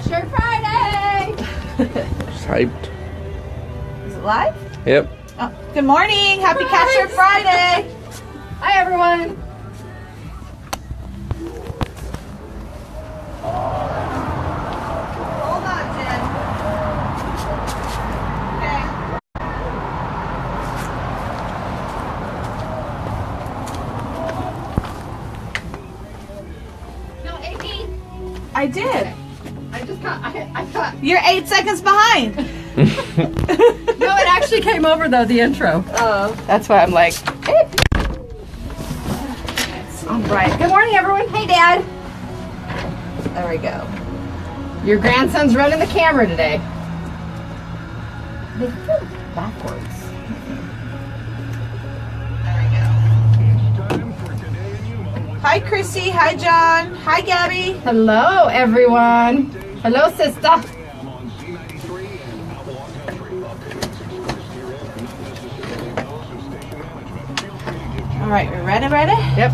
Shirt Friday! Hyped. Is it live? Yep. Oh, good morning. Happy Cat Shirt Friday. Hi, everyone. Hold on, Jen. Okay. No, Amy. I did. I got. You're 8 seconds behind. No, it actually came over though. The intro. Oh. That's why I'm like. Hey. All right. Good morning, everyone. Hey, Dad. There we go. Your grandson's running the camera today. They flip backwards. There we go. Hi, Chrissy. Hi, John. Hi, Gabby. Hello, everyone. Hello, sister. All right, we're ready? Yep.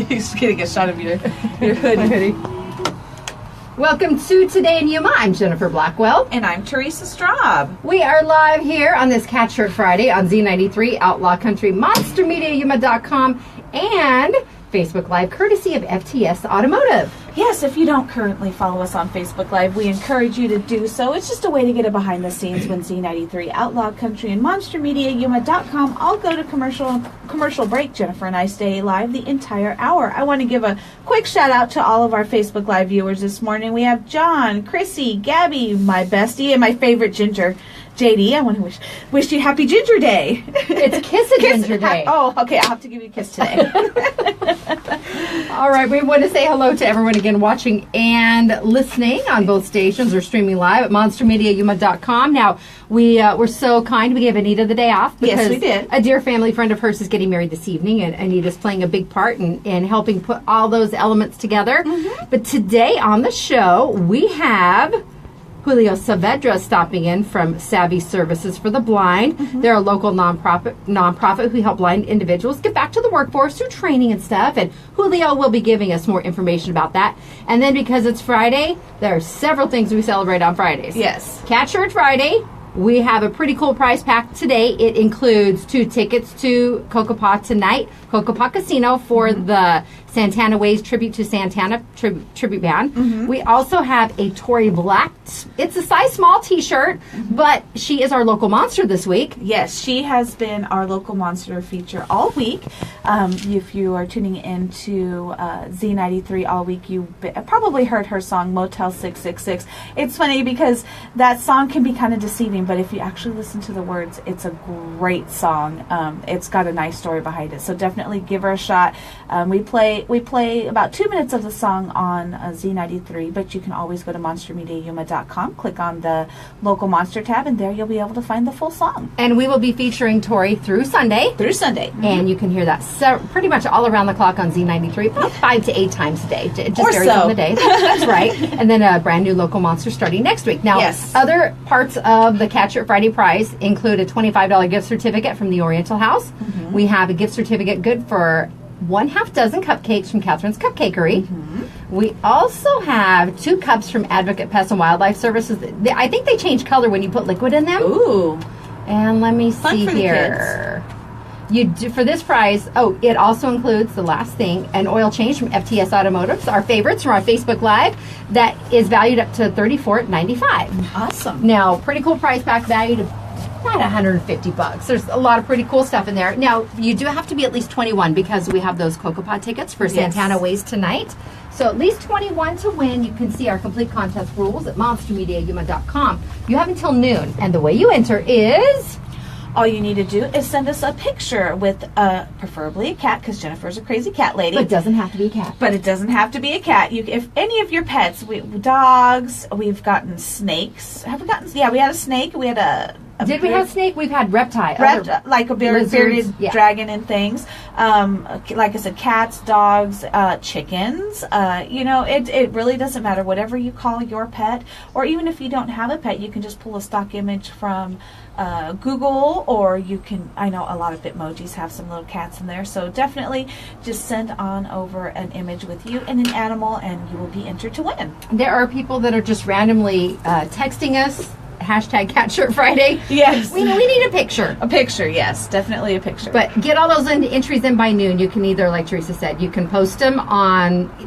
He's getting a shot of your hoodie. Welcome to Today in Yuma. I'm Jennifer Blackwell. And I'm Teresa Straub. We are live here on this Cat Shirt Friday on Z93, Outlaw Country, MonsterMediaYuma.com, and Facebook Live, courtesy of FTS Automotive. Yes, if you don't currently follow us on Facebook Live, we encourage you to do so. It's just a way to get a behind the scenes when Z93, Outlaw Country, and MonsterMediaYuma.com all go to commercial break. Jennifer and I stay live the entire hour. I want to give a quick shout out to all of our Facebook Live viewers this morning. We have John, Chrissy, Gabby, my bestie, and my favorite Ginger, JD. I want to wish you happy Ginger Day. It's Kiss a Ginger Day. Oh, okay. I'll have to give you a kiss today. All right, we want to say hello to everyone again watching and listening on both stations or streaming live at monstermediayuma.com. Now, we were so kind. We gave Anita the day off because yes, we did. A dear family friend of hers is getting married this evening, and Anita's playing a big part in helping put all those elements together. Mm-hmm. But today on the show, we have Julio Saavedra stopping in from SAAVI Services for the Blind. Mm-hmm. They're a local nonprofit who help blind individuals get back to the workforce through training and stuff. And Julio will be giving us more information about that. And then because it's Friday, there are several things we celebrate on Fridays. Yes. Cat Shirt Friday. We have a pretty cool prize pack today. It includes 2 tickets to Cocopah tonight, Cocopah Casino for the Santana Ways Tribute to Santana tribute band. Mm-hmm. We also have a Tory Black. It's a size small t-shirt, but she is our local monster this week. Yes, she has been our local monster feature all week. If you are tuning into Z93 all week, you probably heard her song Motel 666. It's funny because that song can be kind of deceiving, but if you actually listen to the words, it's a great song. It's got a nice story behind it, so definitely give her a shot. We play about 2 minutes of the song on Z93, but you can always go to MonsterMediaYuma.com, click on the local monster tab, and there you'll be able to find the full song. And we will be featuring Tori through Sunday. Mm-hmm. And you can hear that pretty much all around the clock on Z93, about 5 to 8 times a day. It just varies on the day. That's right. And then a brand new local monster starting next week. Now, yes. Other parts of the Cat Shirt Friday prize include a $25 gift certificate from the Oriental House. Mm-hmm. We have a gift certificate good for 1/2 dozen cupcakes from Catherine's Cupcakery. Mm-hmm. We also have 2 cups from Advocate Pest and Wildlife Services. I think they change color when you put liquid in them. Ooh. And let me see here. You do, for this prize, it also includes the last thing, an oil change from FTS Automotive, our favorites from our Facebook Live, that is valued up to $34.95. Awesome. Now, pretty cool price pack, valued about $150. There's a lot of pretty cool stuff in there. Now, you do have to be at least 21 because we have those Cocopah tickets for Santana Ways tonight. So at least 21 to win. You can see our complete contest rules at MonsterMediaYuma.com. You have until noon, and the way you enter is... All you need to do is send us a picture with preferably a cat, because Jennifer's a crazy cat lady. But it doesn't have to be a cat. But it doesn't have to be a cat. If any of your pets, dogs, we've gotten snakes. Have we gotten? Yeah, we had a snake. We had a Did we have snake? We've had reptile. Like a bearded dragon and things. Like I said, cats, dogs, chickens. It really doesn't matter. Whatever you call your pet, or even if you don't have a pet, you can just pull a stock image from Google, or you can, I know a lot of Bitmojis have some little cats in there, so definitely just send on over an image with you and an animal, and you will be entered to win. There are people that are just randomly texting us, hashtag Cat Shirt Friday. Yes. We need a picture. A picture, yes. Definitely a picture. But get all those entries in by noon. You can either, like Teresa said, you can post them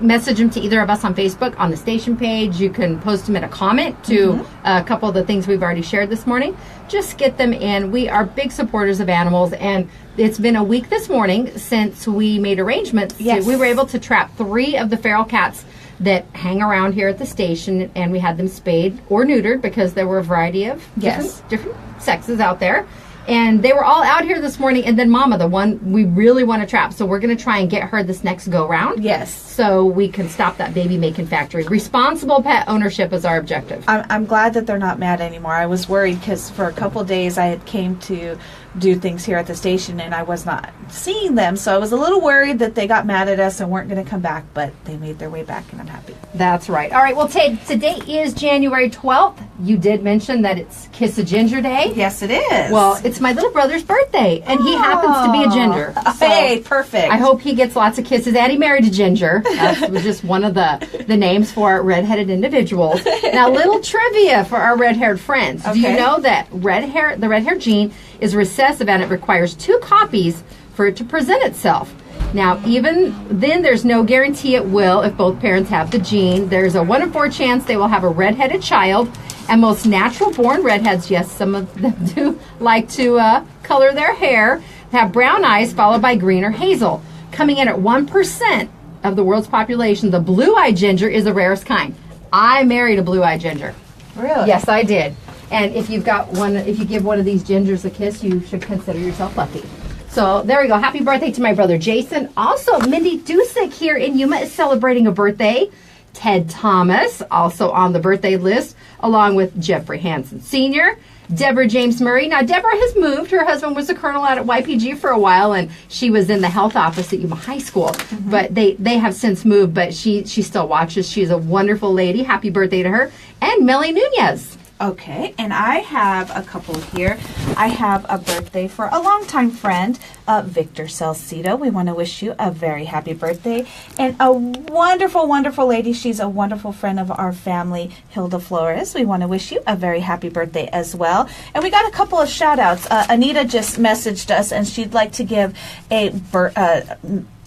message them to either of us on Facebook, on the station page. You can post them in a comment to a couple of the things we've already shared this morning. Just get them in. We are big supporters of animals, and it's been a week this morning since we made arrangements. Yes. We were able to trap 3 of the feral cats that hang around here at the station, and we had them spayed or neutered because there were a variety of different sexes out there. And they were all out here this morning, and then Mama, the one we really want to trap. So we're going to try and get her this next go-round. Yes. So we can stop that baby-making factory. Responsible pet ownership is our objective. I'm glad that they're not mad anymore. I was worried because for a couple of days I had came to do things here at the station, and I was not seeing them. So I was a little worried that they got mad at us and weren't going to come back, but they made their way back, and I'm happy. That's right. All right, well, today is January 12th. You did mention that it's Kiss a Ginger Day. Yes, it is. Well, it's my little brother's birthday, and he happens to be a ginger. So hey, perfect. I hope he gets lots of kisses. And he married a ginger. That was just one of the names for our redheaded individuals. Now, little trivia for our red-haired friends. Okay. Do you know that the red-haired gene is recessive, and it requires 2 copies for it to present itself? Now, even then, there's no guarantee it will if both parents have the gene. There's a 1 in 4 chance they will have a redheaded child, and most natural-born redheads, yes, some of them do like to color their hair, have brown eyes followed by green or hazel. Coming in at 1% of the world's population, the blue-eyed ginger is the rarest kind. I married a blue-eyed ginger. Really? Yes, I did. And if you give one of these gingers a kiss, you should consider yourself lucky. So there we go. Happy birthday to my brother Jason. Also, Mindy Dusick here in Yuma is celebrating a birthday. Ted Thomas, also on the birthday list, along with Jeffrey Hansen Sr., Deborah James Murray. Now, Deborah has moved. Her husband was a colonel out at YPG for a while, and she was in the health office at Yuma High School. Mm-hmm. But they have since moved, but she still watches. She's a wonderful lady. Happy birthday to her. And Melly Nunez. Okay, and I have a couple here. I have a birthday for a longtime friend, Victor Salcido. We want to wish you a very happy birthday. And a wonderful, wonderful lady. She's a wonderful friend of our family, Hilda Flores. We want to wish you a very happy birthday as well. And we got a couple of shout-outs. Anita just messaged us, and she'd like to give a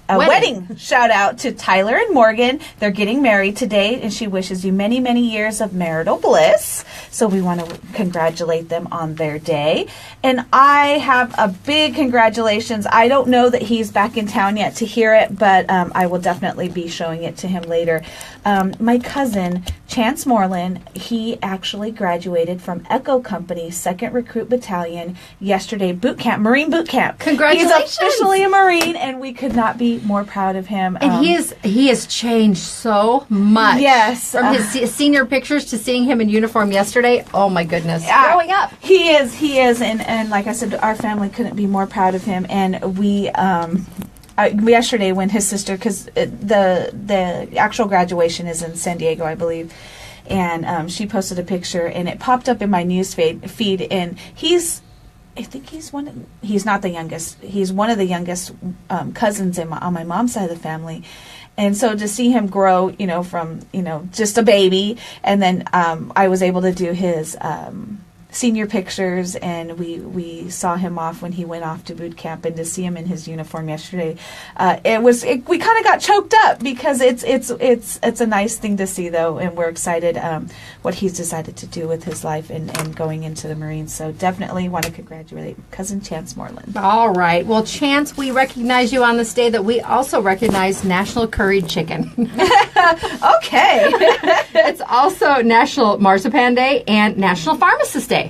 wedding shout out to Tyler and Morgan. They're getting married today, and she wishes you many, many years of marital bliss. So we want to congratulate them on their day. And I have a big congratulations. I don't know that he's back in town yet to hear it, but I will definitely be showing it to him later. My cousin, Chance Moreland, he actually graduated from Echo Company 2nd Recruit Battalion yesterday, boot camp, Marine boot camp. Congratulations. He's officially a Marine, and we could not be more proud of him. And he has changed so much. Yes. From his senior pictures to seeing him in uniform yesterday. Oh my goodness. Growing up. He is, and like I said, our family couldn't be more proud of him. And we yesterday when his sister, because the actual graduation is in San Diego, I believe, and she posted a picture, and it popped up in my news feed, and I think he's not the youngest. He's one of the youngest cousins on my mom's side of the family. And so to see him grow, from, just a baby, and then I was able to do his senior pictures, and we saw him off when he went off to boot camp, and to see him in his uniform yesterday, we kind of got choked up because it's a nice thing to see, though, and we're excited what he's decided to do with his life and going into the Marines. So definitely want to congratulate cousin Chance Moreland. All right. Well, Chance, we recognize you on this day that we also recognize National Curried Chicken. Okay. It's also National Marzipan Day and National Pharmacist Day.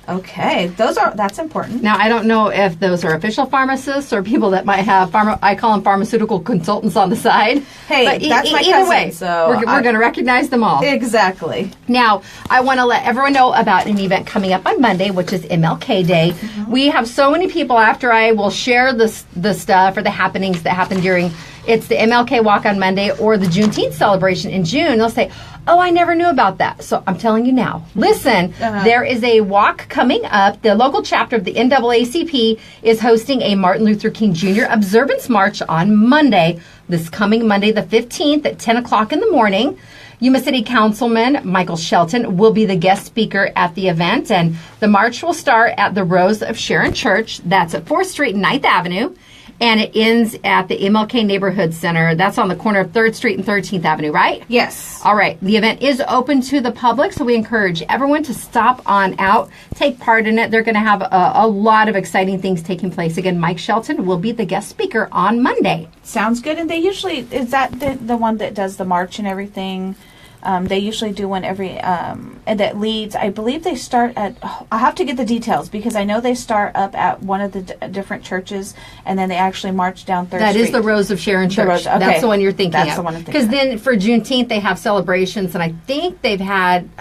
Okay, that's important. Now, I don't know if those are official pharmacists or people that might have, I call them pharmaceutical consultants on the side. Hey, but that's my either cousin, way, so we're going to recognize them all. Exactly. Now, I want to let everyone know about an event coming up on Monday, which is MLK Day. Mm-hmm. We have so many people after I will share the stuff or the happenings that happen during, it's the MLK Walk on Monday or the Juneteenth celebration in June. They'll say, oh, I never knew about that. So I'm telling you now. Listen, there is a walk coming up. The local chapter of the NAACP is hosting a Martin Luther King Jr. Observance March on Monday, this coming Monday the 15th at 10 o'clock in the morning. Yuma City Councilman Michael Shelton will be the guest speaker at the event, and the march will start at the Rose of Sharon Church. That's at 4th Street and 9th Avenue. And it ends at the MLK Neighborhood Center. That's on the corner of 3rd Street and 13th Avenue, right? Yes. All right. The event is open to the public, so we encourage everyone to stop on out, take part in it. They're going to have a lot of exciting things taking place. Again, Mike Shelton will be the guest speaker on Monday. Sounds good. And they usually, is that the one that does the march and everything? They usually do one every, that leads, I believe they start at, I'll have to get the details because I know they start up at one of the different churches and then they actually march down 3rd Street. That is the Rose of Sharon Church. Okay. That's the one you're thinking of. That's the one I'm thinking of. Because then for Juneteenth they have celebrations, and I think they've had,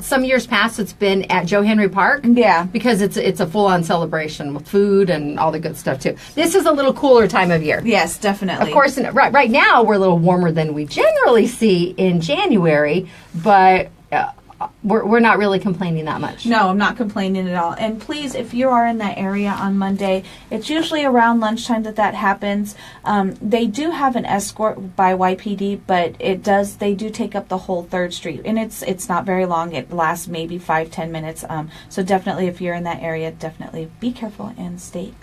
some years past it's been at Joe Henry Park. Yeah. Because it's a full-on celebration with food and all the good stuff too. This is a little cooler time of year. Yes, definitely. Of course, right now we're a little warmer than we generally see in January. But we're not really complaining that much. No, I'm not complaining at all. And please, if you are in that area on Monday, it's usually around lunchtime that happens. They do have an escort by YPD, but they do take up the whole 3rd Street. And it's not very long. It lasts maybe 5-10 minutes. So definitely, if you're in that area, definitely be careful and stay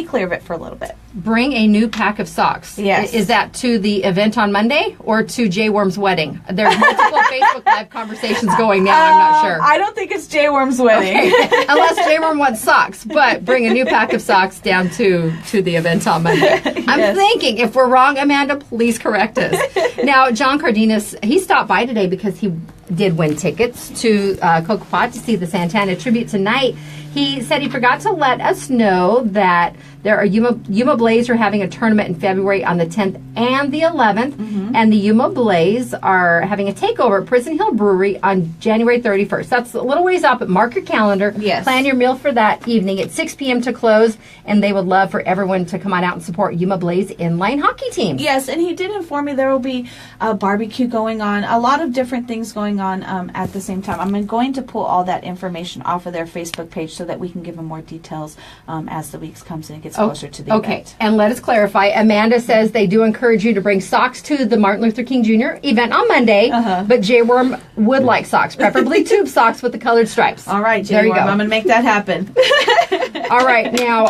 clear of it for a little bit. Bring a new pack of socks. Yes. Is that to the event on Monday or to Jay Worm's wedding? There's multiple Facebook Live conversations going now. I'm not sure. I don't think it's Jay Worm's wedding. Okay. Unless Jay Worm wants socks. But bring a new pack of socks down to the event on Monday. I'm thinking, if we're wrong, Amanda, please correct us. Now, John Cardenas, he stopped by today because he did win tickets to Cocopah to see the Santana tribute tonight. He said he forgot to let us know that there are Yuma Blaze are having a tournament in February on the 10th and the 11th, and the Yuma Blaze are having a takeover at Prison Hill Brewery on January 31st. That's a little ways off, but mark your calendar. Yes. Plan your meal for that evening at 6 p.m. to close, and they would love for everyone to come on out and support Yuma Blaze inline hockey team. Yes, and he did inform me there will be a barbecue going on, a lot of different things going on at the same time. I'm going to pull all that information off of their Facebook page so that we can give them more details as the weeks comes and it gets closer to the event. And let us clarify. Amanda says they do encourage you to bring socks to the Martin Luther King Jr. event on Monday, but Jay Worm would like socks, preferably tube socks with the colored stripes. All right, Jay there you Worm, go. I'm going to make that happen. All right, now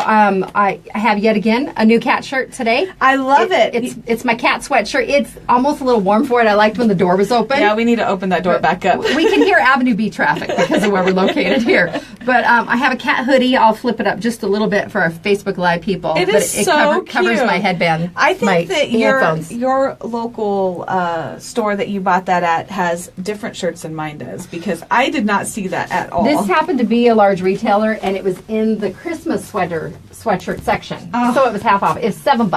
I have yet again a new cat shirt today. I love it. It's my cat sweatshirt. It's almost a little warm for it. I liked when the door was open. Yeah, we need to open that door back up. We can hear Avenue B traffic because of where we're located here. But I have a cat hoodie. I'll flip it up just a little bit for our Facebook Live people. It is so cute. Covers my headband. I think that headphones. your local store that you bought that at has different shirts than mine does because I did not see that at all. This happened to be a large retailer, and it was in the Christmas sweatshirt section. So it was half off. It's $7.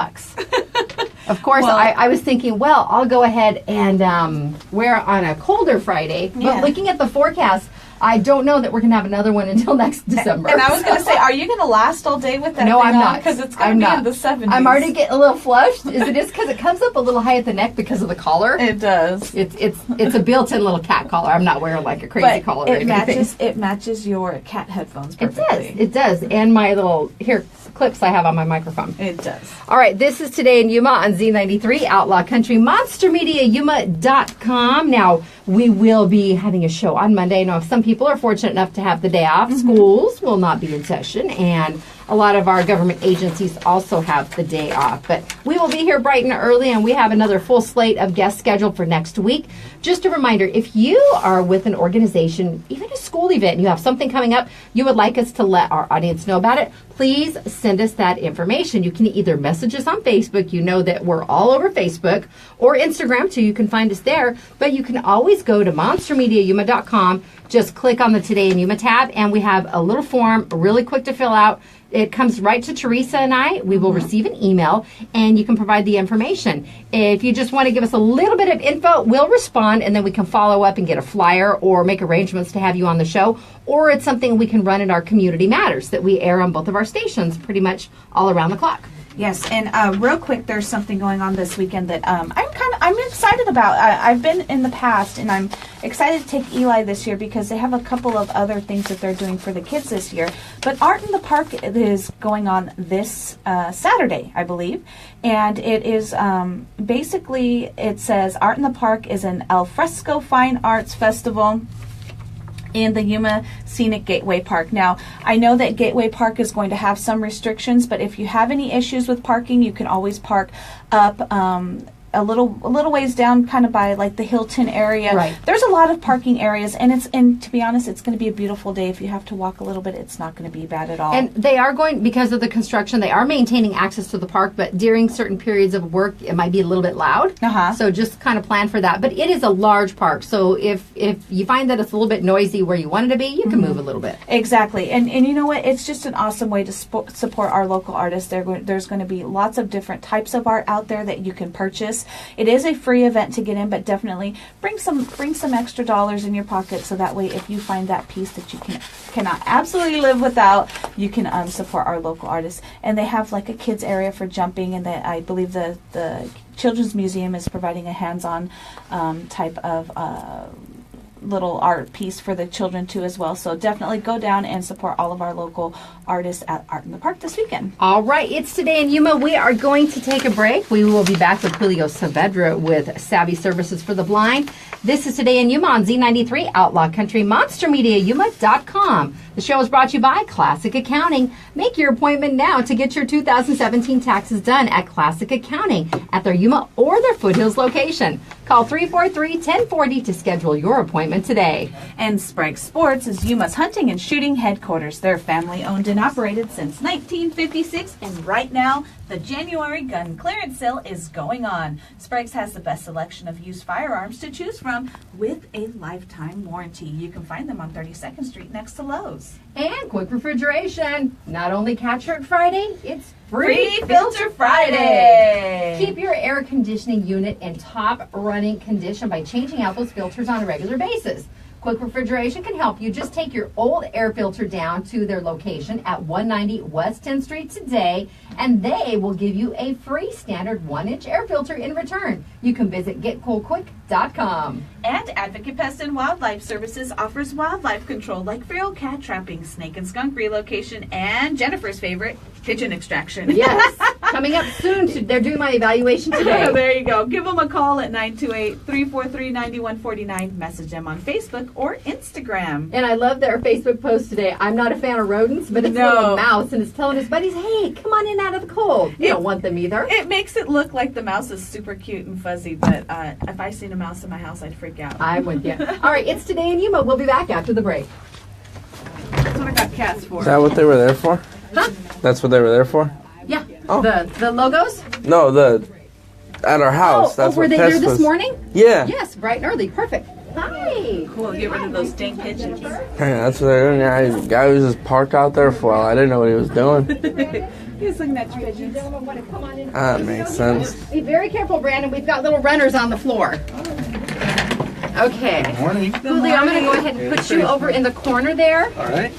Of course, well, I was thinking, well, I'll go ahead and wear it on a colder Friday. But looking at the forecast, I don't know that we're going to have another one until next December. And I was going to say, are you going to last all day with that? No, I'm not. Because it's going to be in the 70s. I'm already getting a little flushed. Is it because it comes up a little high at the neck because of the collar? It does. It's a built-in little cat collar. I'm not wearing like a crazy collar or anything. It matches your cat headphones perfectly. It does. And my little clips I have on my microphone. It does. All right, this is Today in Yuma on Z93, Outlaw Country, MonsterMediaYuma.com. Now, we will be having a show on Monday. I know some people are fortunate enough to have the day off. Schools will not be in session, and a lot of our government agencies also have the day off. But we will be here bright and early, and we have another full slate of guests scheduled for next week. Just a reminder, if you are with an organization, even a school event, and you have something coming up, you would like us to let our audience know about it, please send us that information. You can either message us on Facebook. You know that we're all over Facebook, or Instagram too. You can find us there. But you can always go to monstermediayuma.com. Just click on the Today in Yuma tab, and we have a little form, really quick to fill out. It comes right to Teresa and I. We will receive an email, and you can provide the information. If you just want to give us a little bit of info, we'll respond, and then we can follow up and get a flyer or make arrangements to have you on the show. Or it's something we can run in our Community Matters that we air on both of our stations pretty much all around the clock. Yes, and real quick, there's something going on this weekend that I'm excited about. I've been in the past, and I'm excited to take Eli this year because they have a couple of other things that they're doing for the kids this year. But Art in the Park is going on this Saturday, I believe, and it is basically, it says Art in the Park is an al fresco fine arts festival in the Yuma Scenic Gateway Park. Now, I know that Gateway Park is going to have some restrictions, but if you have any issues with parking, you can always park up a little ways down, kind of by like the Hilton area. Right. There's a lot of parking areas, and to be honest, it's going to be a beautiful day. If you have to walk a little bit, it's not going to be bad at all. And they are going, because of the construction, they are maintaining access to the park, but during certain periods of work, it might be a little bit loud. So just kind of plan for that. But it is a large park, so if you find that it's a little bit noisy where you want it to be, you can move a little bit. Exactly. And you know what? It's just an awesome way to support our local artists. There's going to be lots of different types of art out there that you can purchase. It is a free event to get in, but definitely bring some extra dollars in your pocket, so that way if you find that piece that you cannot absolutely live without, you can support our local artists. And they have like a kids area for jumping, and I believe the Children's Museum is providing a hands-on type of little art piece for the children too as well. So definitely go down and support all of our local artists at Art in the Park this weekend. All right, it's Today in Yuma. We are going to take a break. We will be back with Julio Saavedra with SAAVI Services for the Blind. This is Today in Yuma on Z93 Outlaw Country, monstermediayuma.com. The show is brought to you by Classic Accounting. Make your appointment now to get your 2017 taxes done at Classic Accounting at their Yuma or their Foothills location. Call 343-1040 to schedule your appointment today. And Sprague Sports is Yuma's hunting and shooting headquarters. They're family owned and operated since 1956, and right now the January gun clearance sale is going on. Sprague's has the best selection of used firearms to choose from with a lifetime warranty. You can find them on 32nd Street next to Lowe's. And Quick Refrigeration. Not only Catch Shirt Friday, it's Free Filter Friday. Keep your air conditioning unit in top running condition by changing out those filters on a regular basis. Quick Refrigeration can help you. Just take your old air filter down to their location at 190 West 10th Street today, and they will give you a free standard 1-inch air filter in return. You can visit getcoolquick.com. And Advocate Pest and Wildlife Services offers wildlife control like feral cat trapping, snake and skunk relocation, and Jennifer's favorite, pigeon extraction. Yes, coming up soon. They're doing my evaluation today. There you go. Give them a call at 928-343-9149. Message them on Facebook or Instagram. And I love their Facebook post today. I'm not a fan of rodents, but it's a little mouse, and it's telling his buddies, hey, come on in out of the cold. You don't want them either. It makes it look like the mouse is super cute and fuzzy, but if I seen a mouse in my house, I'd freak out. I'm with you. All right, it's Today in Yuma. We'll be back after the break. That's what I got cats for. Is that what they were there for? Huh? That's what they were there for? Yeah. Oh. The logos? No, at our house. That's were what they Tess there this was. morning? Yeah. Yes, bright and early. Perfect. Hi. Cool. Get rid of those dang pigeons. Yeah, that's what they're doing. Yeah, the guy was just parked out there for a while. I didn't know what he was doing. He was looking at your pigeons. That makes sense. Be very careful, Brandon. We've got little runners on the floor. Okay. Good morning. Julio, I'm going to go ahead and put you over in the corner there. All right.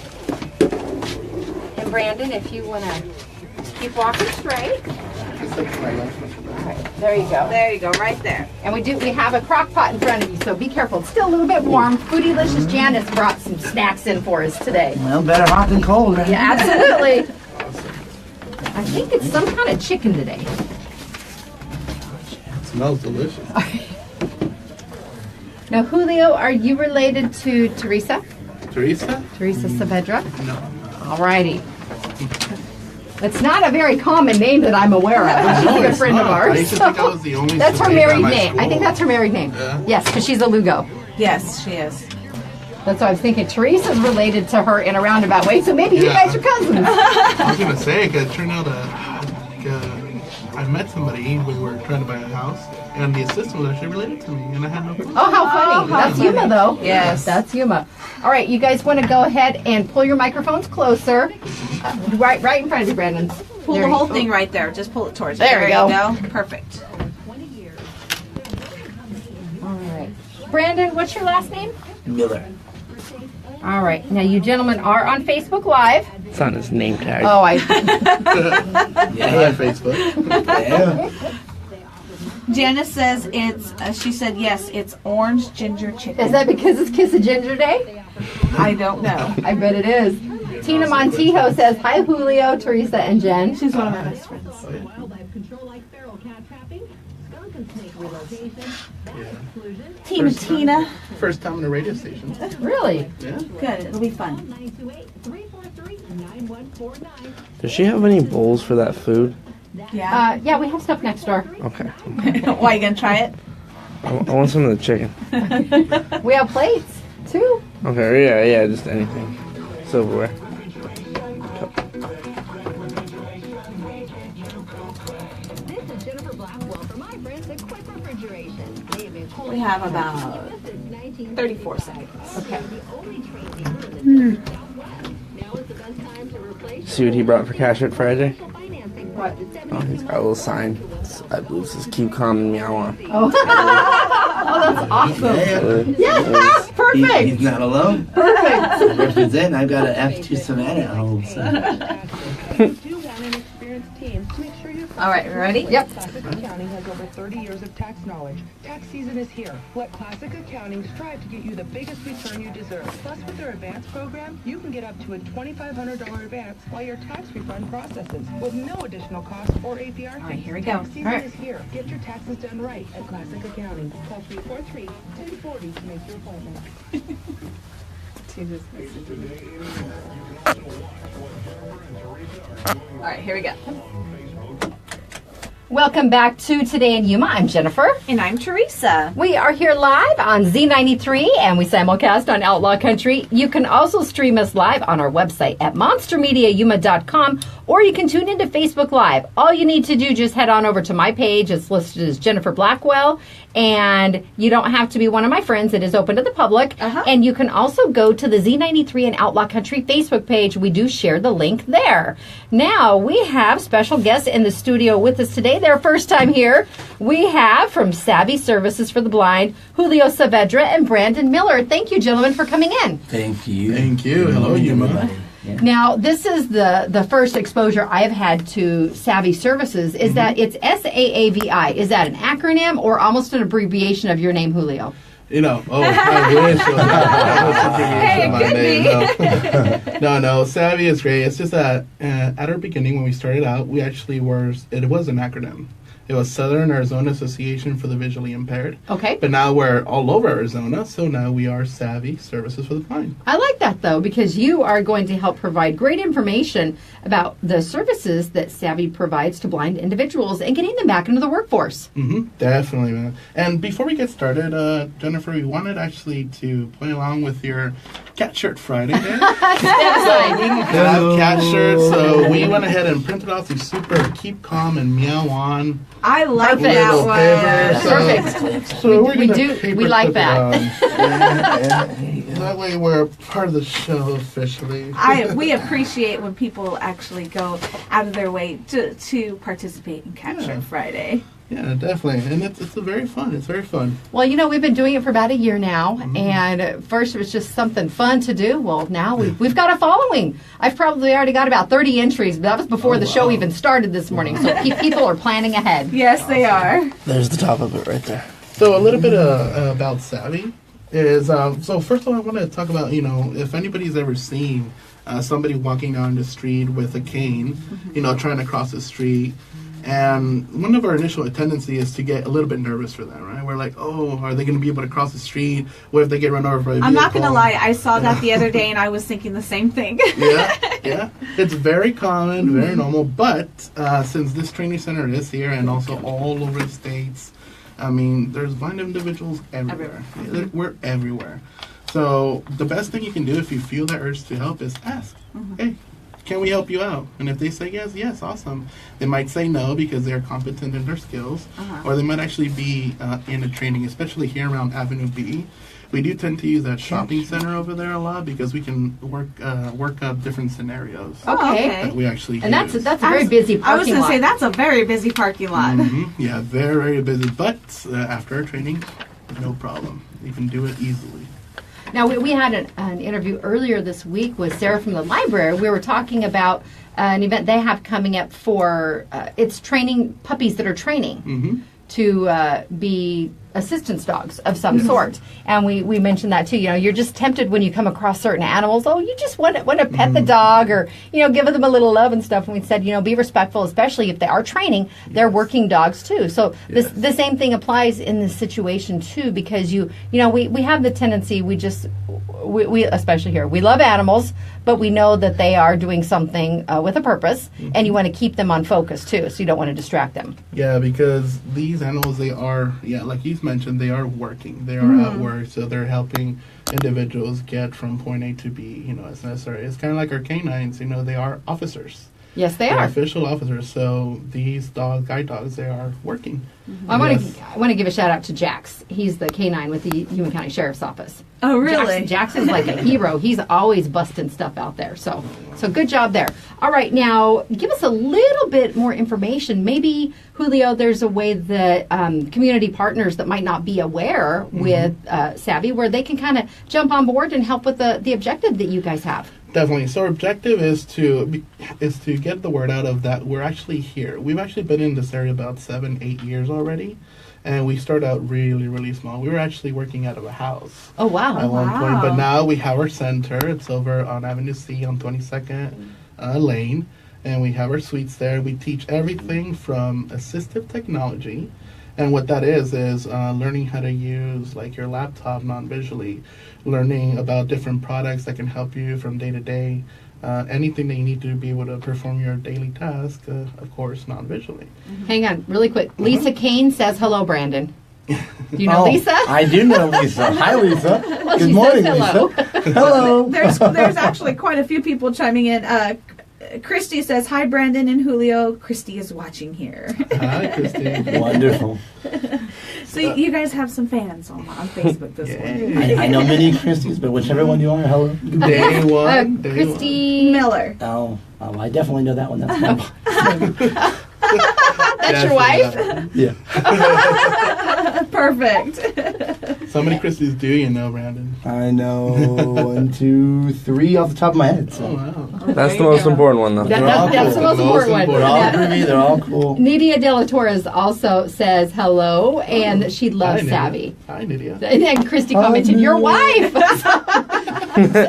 And Brandon, if you want to keep walking straight. All right, there you go. There you go, right there. And we have a crock pot in front of you, so be careful. It's still a little bit warm. Foodielicious Janice brought some snacks in for us today. Well, better hot than cold, right? Yeah, absolutely. I think it's some kind of chicken today. It smells delicious. Now, Julio, are you related to Teresa? Teresa? Teresa Saavedra? No. All righty. It's not a very common name that I'm aware of. But she's a good it's friend of not. I ours. used to think I was the only That's her Savannah married at my name. I school. think that's her married name. Yeah. Yes, because she's a Lugo. Yes, she is. That's what I was thinking. Teresa's related to her in a roundabout way, so maybe you Yeah. guys are cousins. I was gonna say, 'cause it turned out I met somebody when we were trying to buy a house, and the assistant was actually related to me, and I had no clue. Oh, how funny. how That's funny. Yuma, though. Yes. That's Yuma. All right, you guys want to go ahead and pull your microphones closer. Right in front of you, Brandon. Pull There the you whole go. thing right there. Just pull it towards There you. we There go. you go. Perfect. All right. Brandon, what's your last name? Miller. All right. Now, you gentlemen are on Facebook Live. It's on his name tag. Oh, Hi, Facebook. Yeah. Janice says it's, she said, yes, it's orange ginger chicken. is that because it's Kiss of Ginger Day? I don't know. I bet it is. Tina Montijo says, hi, Julio, Teresa, and Jen. She's one of my best friends. Wildlife control like feral cat trapping, skunk and snake relocation, bat exclusion, Team Tina. First time on a radio station. Really? Yeah. Good. It'll be fun. 928-343-9149. Does she have any bowls for that food? Yeah. Yeah, we have stuff next door. Okay. Why, you gonna try it? I want some of the chicken. We have plates, too. Okay, yeah, just anything. Silverware. This is Jennifer Blackwell from my friends at Quick Refrigeration. They have been We have about since 19 34 seconds. Okay. the only train dealer in the Southwest. Now is the best time to replace See what he brought for Cash It Friday? financing. What? Oh, he's got a little sign. I believe it says keep calm and meow on. Oh, that's awesome. Yes, perfect. He's not alone. Perfect. Represent. I've got an F2 Saavedra at home. So. You want an experienced team to make sure you. All right, ready? Yep. Classic Accounting has over 30 years of tax knowledge. Tax season is here. Let Classic Accounting strive to get you the biggest return you deserve. Plus, with their advance program, you can get up to a $2,500 advance while your tax refund processes with no additional cost or APR. All right, here we go. Tax season All right. is here. Get your taxes done right at Classic Accounting. Call 343-1040 to make your appointment. All right, here we go. Welcome back to Today in Yuma. I'm Jennifer. And I'm Teresa. We are here live on Z93 and we simulcast on Outlaw Country. You can also stream us live on our website at monstermediayuma.com or you can tune into Facebook Live. All you need to do, just head on over to my page. It's listed as Jennifer Blackwell and you don't have to be one of my friends. It is open to the public. And you can also go to the Z93 and Outlaw Country Facebook page. We do share the link there. Now, we have special guests in the studio with us today. Their first time here. We have from SAAVI Services for the Blind, Julio Saavedra and Brandon Miller. Thank you, gentlemen, for coming in. Thank you. Thank you. Hello, Yuma. Yeah. Now, this is the first exposure I've had to SAAVI Services. Is that it's SAAVI? Is that an acronym or almost an abbreviation of your name, Julio? You know, I wish it was my name. No, SAAVI is great. It's just that at our beginning when we started out, it was an acronym. It was Southern Arizona Association for the Visually Impaired. Okay. But now we're all over Arizona, so now we are SAAVI Services for the Blind. I like that, though, because you are going to help provide great information about the services that SAAVI provides to blind individuals and getting them back into the workforce. Definitely, man. And before we get started, Jennifer, we wanted actually to play along with your Cat Shirt Friday there. So we have cat shirts, so we went ahead and printed off these super Keep Calm and Meow On I like Perfect. that little one. papers. Perfect. So we're We gonna do- paper we like clip it that. on. There you go. That way we're part of the show officially. We appreciate when people actually go out of their way to participate in Cat Shirt Friday. Yeah, definitely. And it's very fun. It's very fun. Well, we've been doing it for about a year now, and at first it was just something fun to do. Well, now we've got a following. I've probably already got about 30 entries, but that was before the show even started this morning, so people are planning ahead. Yes, they are. There's the top of it right there. So a little bit about SAAVI is, so first of all I want to talk about, if anybody's ever seen somebody walking down the street with a cane, trying to cross the street. And one of our initial tendency is to get a little bit nervous for them, right? We're like, oh, are they going to be able to cross the street? What if they get run over by a vehicle? I'm not going to lie. I saw that the other day, and I was thinking the same thing. Yeah. It's very common, very normal. But since this training center is here and also all over the States, I mean, there's blind individuals everywhere. We're everywhere. So the best thing you can do if you feel that urge to help is ask, hey, can we help you out? And if they say yes, awesome. They might say no because they're competent in their skills, or they might actually be in a training, especially here around Avenue B. We do tend to use that shopping center over there a lot because we can work up different scenarios. Okay. That we actually And use. that's a very busy parking lot. I was going to say, that's a very busy parking lot. Yeah, very, very busy. But after our training, no problem. You can do it easily. Now, we had an interview earlier this week with Sarah from the library. We were talking about an event they have coming up for, it's training puppies that are training to be assistance dogs of some sort. And we mentioned that too. You know, you're just tempted when you come across certain animals. Oh, you just want to pet the dog or, you know, give them a little love and stuff. And we said, you know, be respectful, especially if they are training. They're working dogs too. So the same thing applies in this situation too, because you know, we have the tendency, we especially here, we love animals, but we know that they are doing something with a purpose, and you want to keep them on focus too, so you don't want to distract them. Yeah, because these animals, they are, like you mentioned, they are working. They are at work, so they're helping individuals get from point A to B, you know, as necessary. It's kind of like our canines, you know, they are officers. Yes, they They're are. official officers, so these guide dogs, they are working. I want to give a shout out to Jax. He's the canine with the Yuma County Sheriff's Office. Oh, really? Jax is like a hero. He's always busting stuff out there. So good job there. All right, now give us a little bit more information. Maybe, Julio, there's a way that community partners that might not be aware with SAAVI, where they can kind of jump on board and help with the objective that you guys have. Definitely. So our objective is to get the word out of that we're actually here. We've actually been in this area about 7-8 years already, and we started out really, really small. We were actually working out of a house. Oh, wow. At one point, but now we have our center. It's over on Avenue C on 22nd Lane, and we have our suites there. We teach everything from assistive technology, and what that is learning how to use like your laptop non-visually, learning about different products that can help you from day to day, anything that you need to be able to perform your daily task, of course, non-visually. Hang on, really quick. Lisa Kane says hello, Brandon. Do you know Lisa? I do know Lisa. Hi, Lisa. Well, Good she morning, says hello. Lisa. Hello. There's actually quite a few people chiming in. Christy says, hi, Brandon and Julio. Christy is watching here. Hi, Christine. Wonderful. So you guys have some fans on Facebook this morning. I know many Christies, but whichever one you are, hello. Day one. Christy Miller. Oh, I definitely know that one. That's my That's your wife? Yeah. Perfect. So many Christies do you know, Brandon? I know 1, 2, 3 off the top of my head. So. Oh, wow. That's the most important one, though. That's the most important one. They're all Yeah. pretty. They're all cool. Nidia De La Torres also says hello, and she loves Hi, SAAVI. Nydia. Hi, Nydia. And then Christy commented, your wife!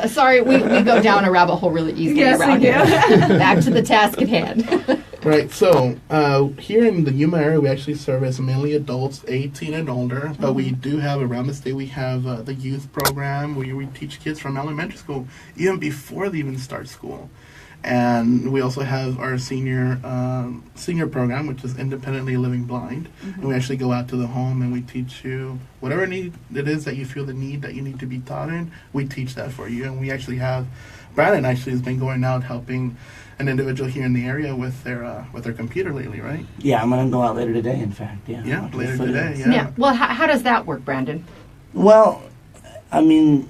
Sorry, we go down a rabbit hole really easily Yes, around we here. do. Back to the task at hand. Right, so here in the Yuma area, we actually service mainly adults 18 and older, but we do have around the state, we have the youth program where we teach kids from elementary school, even before they even start school. And we also have our senior program, which is independently living blind. And we actually go out to the home and we teach you whatever need it is that you feel the need that you need to be taught in, we teach that for you. And we actually have, Brandon actually has been going out helping an individual here in the area with their computer lately, right? Yeah, I'm gonna go out later today. In fact, yeah. Yeah, later Footage. today. Yeah. Yeah. Well, how does that work, Brandon? Well, I mean,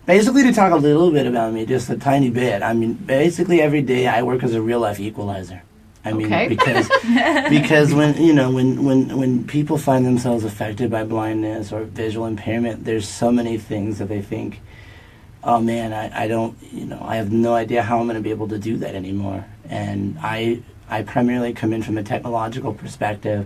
basically to talk a little bit about me, just a tiny bit. I mean, basically every day I work as a real life equalizer. I mean, Okay. because when people find themselves affected by blindness or visual impairment, there's so many things that they think, oh man, I don't, I have no idea how I'm going to be able to do that anymore. And I primarily come in from a technological perspective,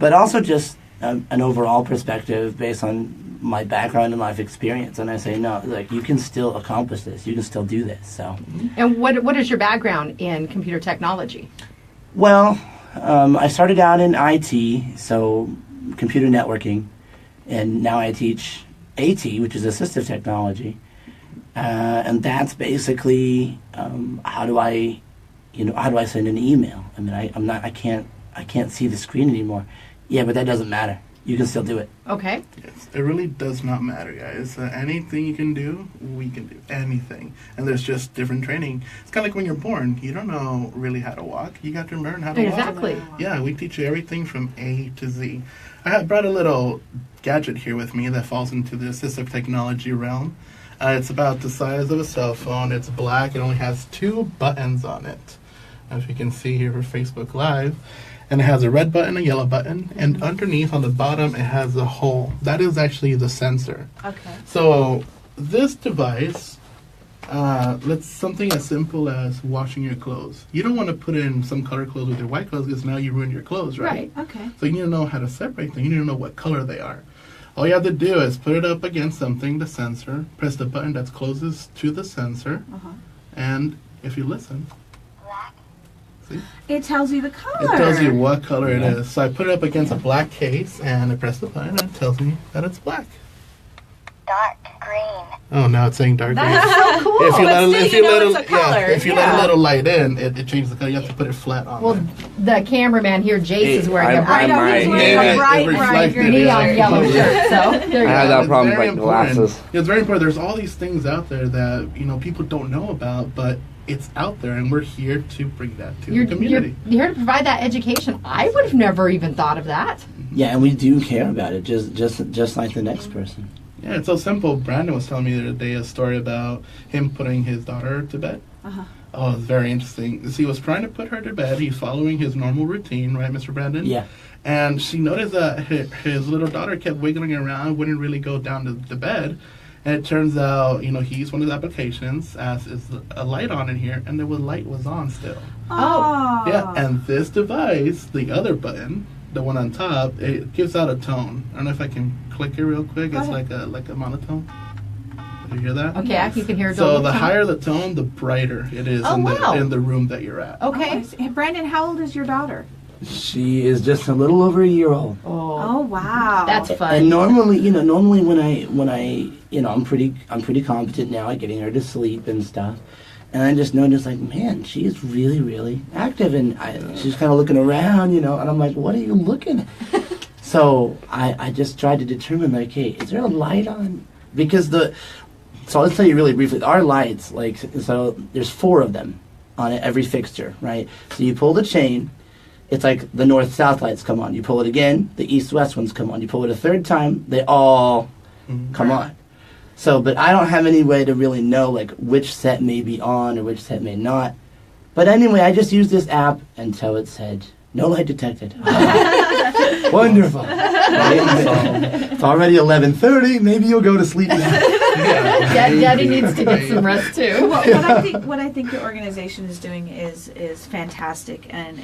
but also just an overall perspective based on my background and life experience. And I say, no, like, you can still accomplish this. You can still do this. So, And what is your background in computer technology? well, I started out in IT, so computer networking, and now I teach AT, which is assistive technology, and that's basically how do I send an email? I mean, I can't see the screen anymore. Yeah, but that doesn't matter. You can still do it. Okay. Yes, it really does not matter, guys. Anything you can do, we can do anything. And there's just different training. It's kind of like when you're born. You don't know really how to walk. You got to learn how to walk. Exactly. Yeah, we teach you everything from A to Z. I have brought a little gadget here with me that falls into the assistive technology realm. It's about the size of a cell phone. It's black. It only has 2 buttons on it, as you can see here for Facebook Live. And it has a red button, a yellow button, and underneath on the bottom it has a hole. That is actually the sensor. Okay. So this device, let's something as simple as washing your clothes. You don't want to put in some color clothes with your white clothes because now you ruin your clothes, right? Right. Okay. So you need to know how to separate them. You need to know what color they are. All you have to do is put it up against something, the sensor, press the button that's closest to the sensor, and if you listen, see? It tells you the color. It tells you what color it is. So I put it up against a black case, and I press the button, and it tells me that it's black. Dark green. Oh, now it's saying dark green. That's so cool. If you let it's a little light in, it changes the color. You have to put it flat on. Well, there. the cameraman here, Jace, is wearing a I bright, He's wearing a bright, It bright reflected, neon yellow shirt. So there you I had go. that It's problem with very like important. glasses. It's very important. There's all these things out there that people don't know about, but it's out there, and we're here to bring that to the community. You're here to provide that education. I would have never even thought of that. Yeah, and we do care about it, just like the next person. Yeah, it's so simple. Brandon was telling me the other day a story about him putting his daughter to bed. Oh, it's very interesting. So he was trying to put her to bed. He's following his normal routine, right, Mr. Brandon? Yeah. And she noticed that his little daughter kept wiggling around, wouldn't really go down to the bed. And it turns out, he used one of the applications, as is a light on in here, and the light was on still. Oh. Yeah, and this device, the other button, the one on top, it gives out a tone. I don't know if I can click it real quick. It's like a monotone. Did you hear that? Okay, you can hear. So the higher the tone, the brighter it is in the room that you're at. Okay. Hey, Brandon, how old is your daughter? She is just a little over a year old. Oh, wow. That's fun. And normally when I I'm pretty competent now at getting her to sleep and stuff. And I just noticed, like, man, she's really, really active. And she's kind of looking around, and I'm like, what are you looking at? So I just tried to determine, like, hey, is there a light on? Because so let's tell you really briefly, our lights, like, so there's 4 of them on every fixture, right? So you pull the chain, it's like the north-south lights come on. You pull it again, the east-west ones come on. You pull it a third time, they all come on. So, but I don't have any way to really know, like, which set may be on or which set may not. But anyway, I just used this app until it said, no light detected. Wonderful. Right? So, it's already 11:30. Maybe you'll go to sleep now. Daddy needs to get some rest too. Well, what I think your organization is doing is fantastic, and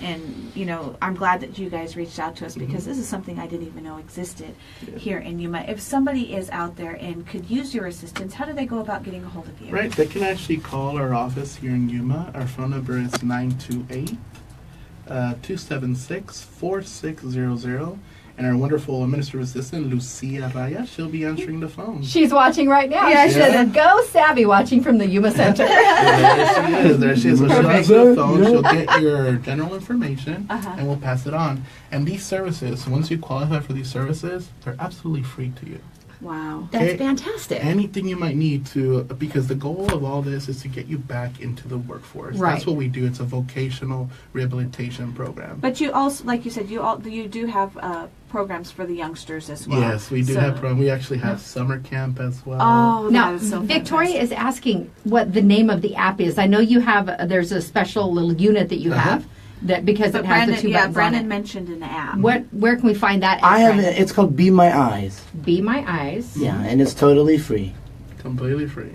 I'm glad that you guys reached out to us because this is something I didn't even know existed here in Yuma. If somebody is out there and could use your assistance, how do they go about getting a hold of you? Right, they can actually call our office here in Yuma. Our phone number is 928-276-4600. And our wonderful administrative assistant, Lucia Raya, she'll be answering the phone. She's watching right now. Yeah, she said, go SAAVI, watching from the Yuma Center. There she is. So she'll answer the phone, she'll get your general information, and we'll pass it on. And these services, once you qualify for these services, they're absolutely free to you. Wow. That's fantastic. Anything you might need to, because the goal of all this is to get you back into the workforce. Right. That's what we do. It's a vocational rehabilitation program. But you also, like you said, you do have programs for the youngsters as well. Yes, we do have programs. We actually have summer camp as well. Oh, Now, that is so Victoria fantastic. is asking what the name of the app is. I know you have, there's a special little unit that you have that because But it has Brandon, the 2 buttons Brandon on it. mentioned in the app. Where can we find that? I have Brandon? it. It's called Be My Eyes. Be My Eyes. Yeah, and it's totally free. Completely free.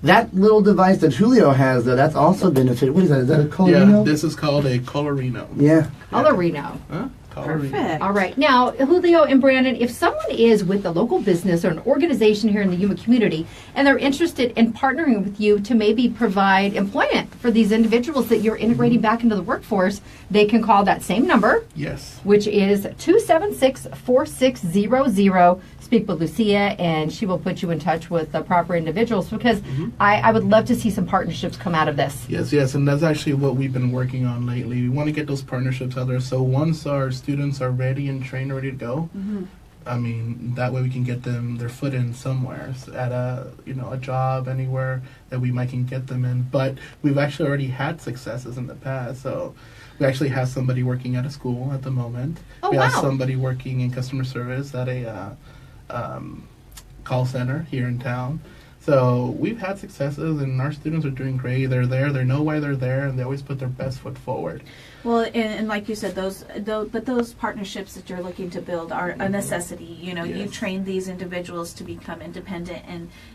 That little device that Julio has, though, that's also benefited. What is that? Is that a Yeah, Colorino? this is called a Colorino. Yeah. Colorino. Huh? call or email. Perfect. All right. Now, Julio and Brandon, if someone is with a local business or an organization here in the Yuma community and they're interested in partnering with you to maybe provide employment for these individuals that you're integrating back into the workforce, they can call that same number, Yes. which is 276-4600. Speak with Lucia, and she will put you in touch with the proper individuals, because I would love to see some partnerships come out of this. Yes, and that's actually what we've been working on lately. We want to get those partnerships out there, so once our students are ready and trained, ready to go, I mean, that way we can get them their foot in somewhere at a job anywhere that we might can get them in. But we've actually already had successes in the past, so. We actually have somebody working at a school at the moment. Oh, we have wow. somebody working in customer service at a call center here in town. So we've had successes, and our students are doing great. They're there. They know why they're there, and they always put their best foot forward. Well, and like you said, those partnerships that you're looking to build are a necessity. You Yes. train these individuals to become independent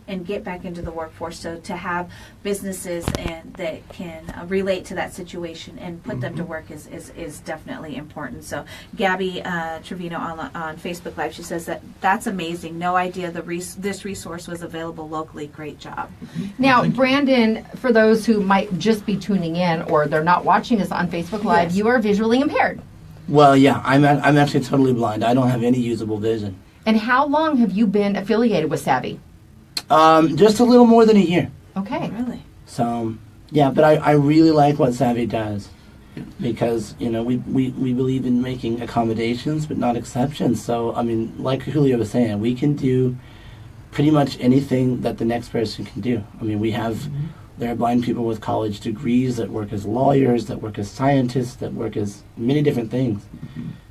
and get back into the workforce. So to have businesses and that can relate to that situation and put them to work is definitely important. So Gabby Trevino on Facebook Live, she says that's amazing. No idea this resource was available locally. Great job. Now, Brandon, for those who might just be tuning in or they're not watching us on Facebook Live, Yes. you are visually impaired. Well, yeah, I'm actually totally blind. I don't have any usable vision. And how long have you been affiliated with SAAVI? Just a little more than a year. Okay. Really? So, yeah, but I really like what SAAVI does, because, we believe in making accommodations but not exceptions. So, I mean, like Julio was saying, we can do pretty much anything that the next person can do. I mean, there are blind people with college degrees that work as lawyers, that work as scientists, that work as many different things.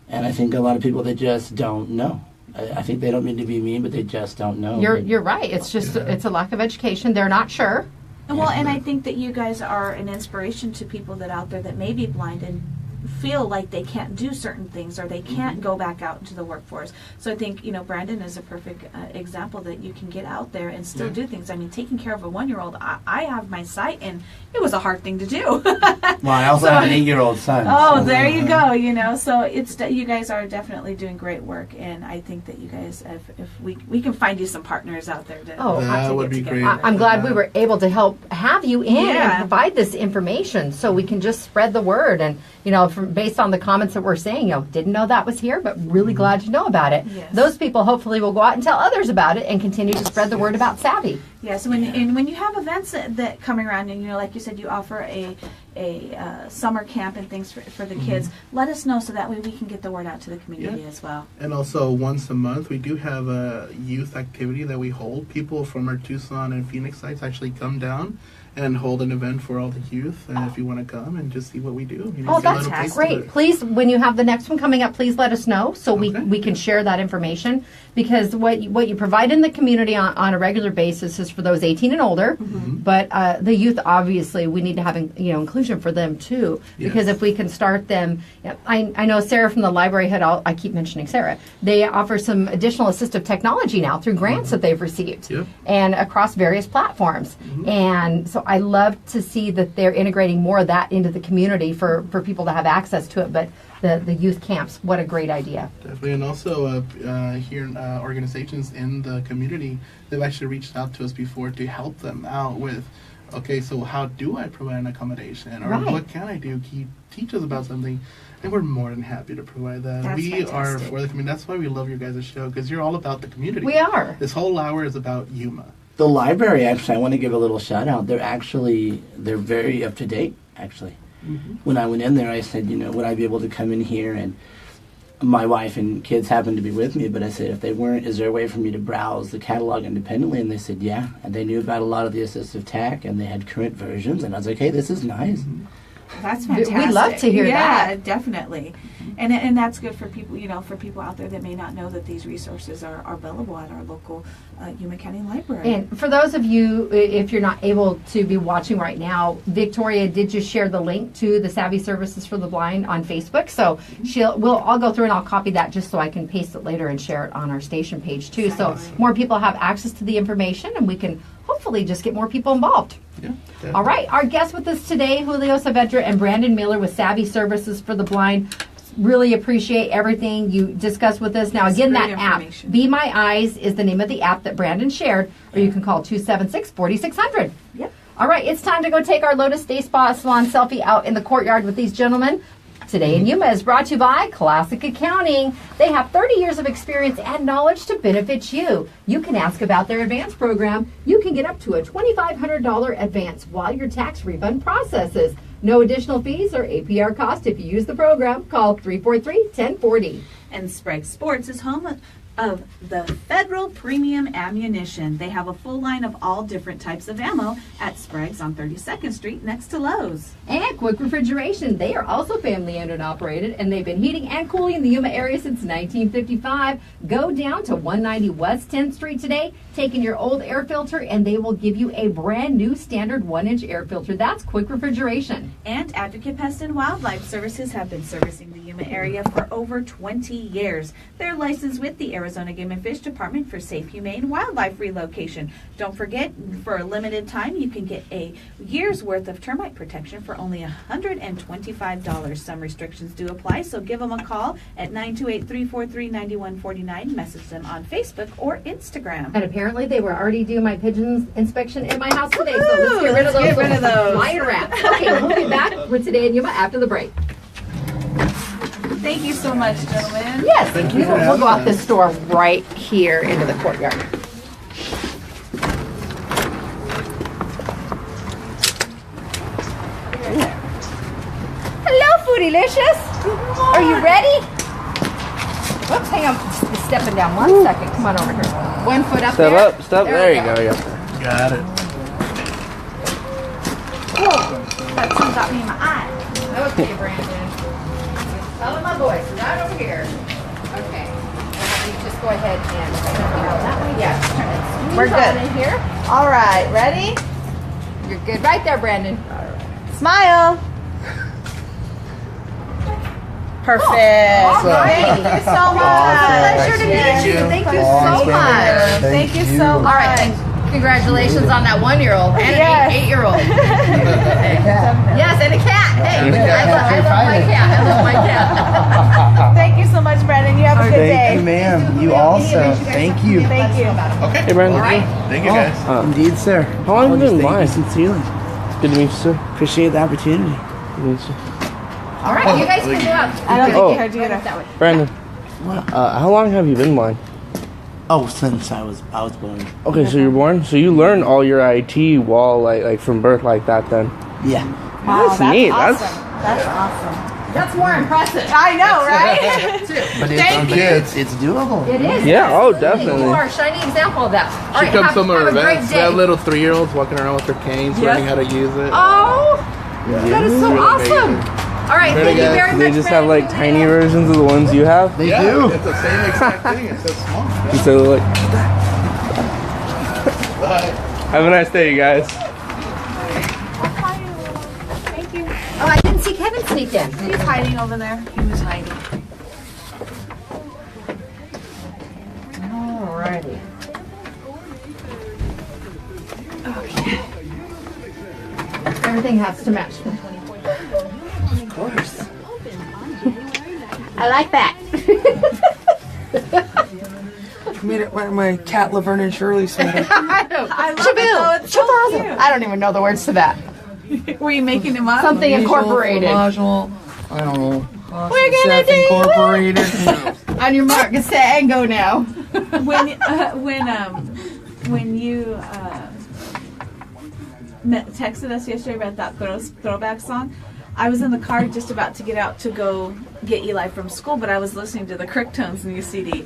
And I think a lot of people, they just don't know. I think they don't mean to be mean, but they just don't know. You're right. It's just it's a lack of education. They're not sure. Well, and I think that you guys are an inspiration to people that out there that may be blind and feel like they can't do certain things or they can't go back out into the workforce. So I think, Brandon is a perfect example that you can get out there and still do things. I mean, taking care of a 1-year-old, I have my sight, and it was a hard thing to do. Well, I also have an 8-year-old son. Oh, so- there you go. So you guys are definitely doing great work, and I think that you guys, if we can find you some partners out there to That would get be together. great. I'm glad we were able to help have you in Yeah. and provide this information so we can just spread the word. And, based on the comments that we're saying, didn't know that was here, but really glad to know about it. Yes. Those people hopefully will go out and tell others about it and continue to spread the word about SAAVI. Yes, and when you have events that coming around, and like you said, you offer a summer camp and things for the kids. Let us know so that way we can get the word out to the community as well. And also, once a month, we do have a youth activity that we hold. People from our Tucson and Phoenix sites actually come down and hold an event for all the youth. And if you want to come and just see what we do, Oh, get a that's little taste of great. it. Please, when you have the next one coming up, please let us know so Okay. we can share that information, because what you provide in the community on a regular basis is for those 18 and older, but the youth, obviously, we need to have inclusion for them too, because Yes. if we can start them, I know Sarah from the library I keep mentioning Sarah, they offer some additional assistive technology now through grants that they've received Yep. and across various platforms, and so I love to see that they're integrating more of that into the community for people to have access to it. But the youth camps, what a great idea. Definitely, and also here organizations in the community, they've actually reached out to us before to help them out with, okay, so how do I provide an accommodation, or Right. what can I do? Can you teach us about something? And we're more than happy to provide that. That's we are fantastic. for the community. That's why we love your guys' show, because you're all about the community. We are. This whole hour is about Yuma. The library, actually, I want to give a little shout out. They're very up to date, actually. When I went in there, I said, would I be able to come in here? And my wife and kids happened to be with me, but I said, if they weren't, is there a way for me to browse the catalog independently? And they said, yeah. And they knew about a lot of the assistive tech, and they had current versions. And I was like, hey, this is nice. That's We fantastic. love to hear yeah, that. definitely. And that's good for people, for people out there that may not know that these resources are available at our local Yuma County Library. And for those of you, if you're not able to be watching right now, Victoria did just share the link to the SAAVI Services for the Blind on Facebook. So I'll go through and I'll copy that just so I can paste it later and share it on our station page too. So more people have access to the information, and we can hopefully just get more people involved. Yeah. All right, our guests with us today, Julio Saavedra and Brandon Miller with SAAVI Services for the Blind. Really appreciate everything you discussed with us. Now, again, great that app, information. Be My Eyes, is the name of the app that Brandon shared, or you can call 276-4600. Yep. All right, it's time to go take our Lotus Day Spa Salon selfie out in the courtyard with these gentlemen. Today in Yuma is brought to you by Classic Accounting. They have 30 years of experience and knowledge to benefit you. You can ask about their advance program. You can get up to a $2,500 advance while your tax refund processes. No additional fees or APR cost if you use the program. Call 343-1040. And Sprague Sports is home of the Federal Premium Ammunition. They have a full line of all different types of ammo at Sprague's on 32nd Street next to Lowe's. And Quick Refrigeration. They are also family owned and operated, and they've been heating and cooling the Yuma area since 1955. Go down to 190 West 10th Street today, take in your old air filter, and they will give you a brand new standard 1-inch air filter. That's Quick Refrigeration. And Advocate Pest and Wildlife Services have been servicing the Yuma area for over 20 years. They're licensed with the Arizona Game and Fish Department for safe, humane wildlife relocation. Don't forget, for a limited time, you can get a year's worth of termite protection for only $125. Some restrictions do apply, so give them a call at 928-343-9149. Message them on Facebook or Instagram. And apparently they were already doing my pigeons inspection in my house today, so let's get rid of those. Get rid of those. Lion rats. Okay, we'll be back with Today in Yuma after the break. Thank you so much, gentlemen. Yes, Thank you we'll for having go out us. this door right here into the courtyard. Hello, Foodielicious. Are you ready? Whoops, hang on. Just stepping down 1 second. Come on over here. 1 foot up Step there. up, step. There we you go. Yeah. Got it. That tongue got me in my eye. Okay, Brandon. Follow my voice. Right over here. Okay. You just go ahead and that way. Yeah. We're good. In here. All right, ready? You're good right there, Brandon. Smile. Perfect. All right. Thank you so much. Pleasure to meet you. Thank you so much. Thank you so much. All right. And congratulations on that 1-year-old and Yes. an 8-year-old. Yes, and a cat. Hey, I love my cat. I love my cat. Thank you so much, Brandon. You have a good Thank you, day. ma'am. You also. Thank you. Thank you. Okay. Hey, Brandon. All right. Thank you, guys. Indeed, sir. How long have you been Thank blind? you sincerely. Good to meet you, sir. Appreciate the opportunity. Good to meet you. All right, you guys can go out. I don't think Oh. you heard you either. That way. Brandon, how long have you been blind? Oh, since I was born. Okay, so you're born. So you learned all your IT while like from birth like that then. Yeah. Wow, That's neat. Awesome. That's awesome. That's more impressive. I know, right? But it's doable. It is. Yeah, oh, Absolutely. definitely. You are a shining example of that. All She right, comes have, from have our a great events. day. They have little 3-year-olds walking around with their canes, learning how to use it. Oh, that is so Really awesome. All right, Really thank you good. very Do much. they just have Brandon. like tiny versions of the ones you have? They Yeah, do. it's the same exact thing. It's so small. Yeah. So like, Bye. have a nice day, you guys. Thank you. Oh, I didn't see Kevin sneak in. He's hiding over there. He was hiding. All righty. Everything has to match. Of course. I like that. Made it wear my cat Laverne and Shirley sweater. I love it though. It's so cute. I don't even know the words to that. Were you making him up? Something incorporated. Fromagel, I don't know. We're gonna Chef do Incorporated. On your mark, get set, and go now. When you texted us yesterday about that throwback song, I was in the car just about to get out to go get Eli from school, but I was listening to the Cricktones new CD,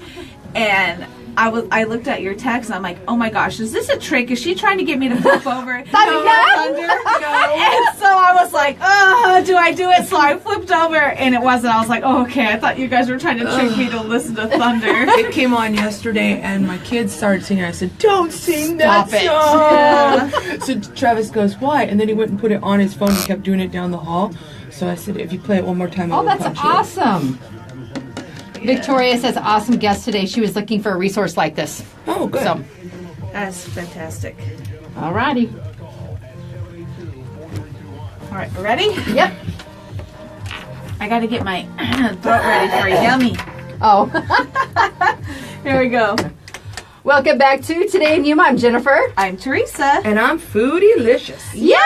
and I looked at your text and I'm like, oh my gosh, is this a trick? Is she trying to get me to flip over? Thunder. And so I was like, oh, do I do it? So I flipped over and it wasn't. I was like, oh, okay. I thought you guys were trying to trick me to listen to Thunder. It came on yesterday, and my kids started singing. I said, "Don't sing that Stop it." song." So Travis goes, "Why?" And then he went and put it on his phone. He kept doing it down the hall. So I said, "If you play it one more time, I Oh, will that's punch you." awesome. Victoria says, awesome guest today. She was looking for a resource like this. Oh, good. So, That's fantastic. all righty. All right, ready? Yep. I got to get my throat ready for Yummy. Oh. Here we go. Welcome back to Today in Yuma. I'm Jennifer. I'm Teresa. And I'm Foodielicious. Yummy!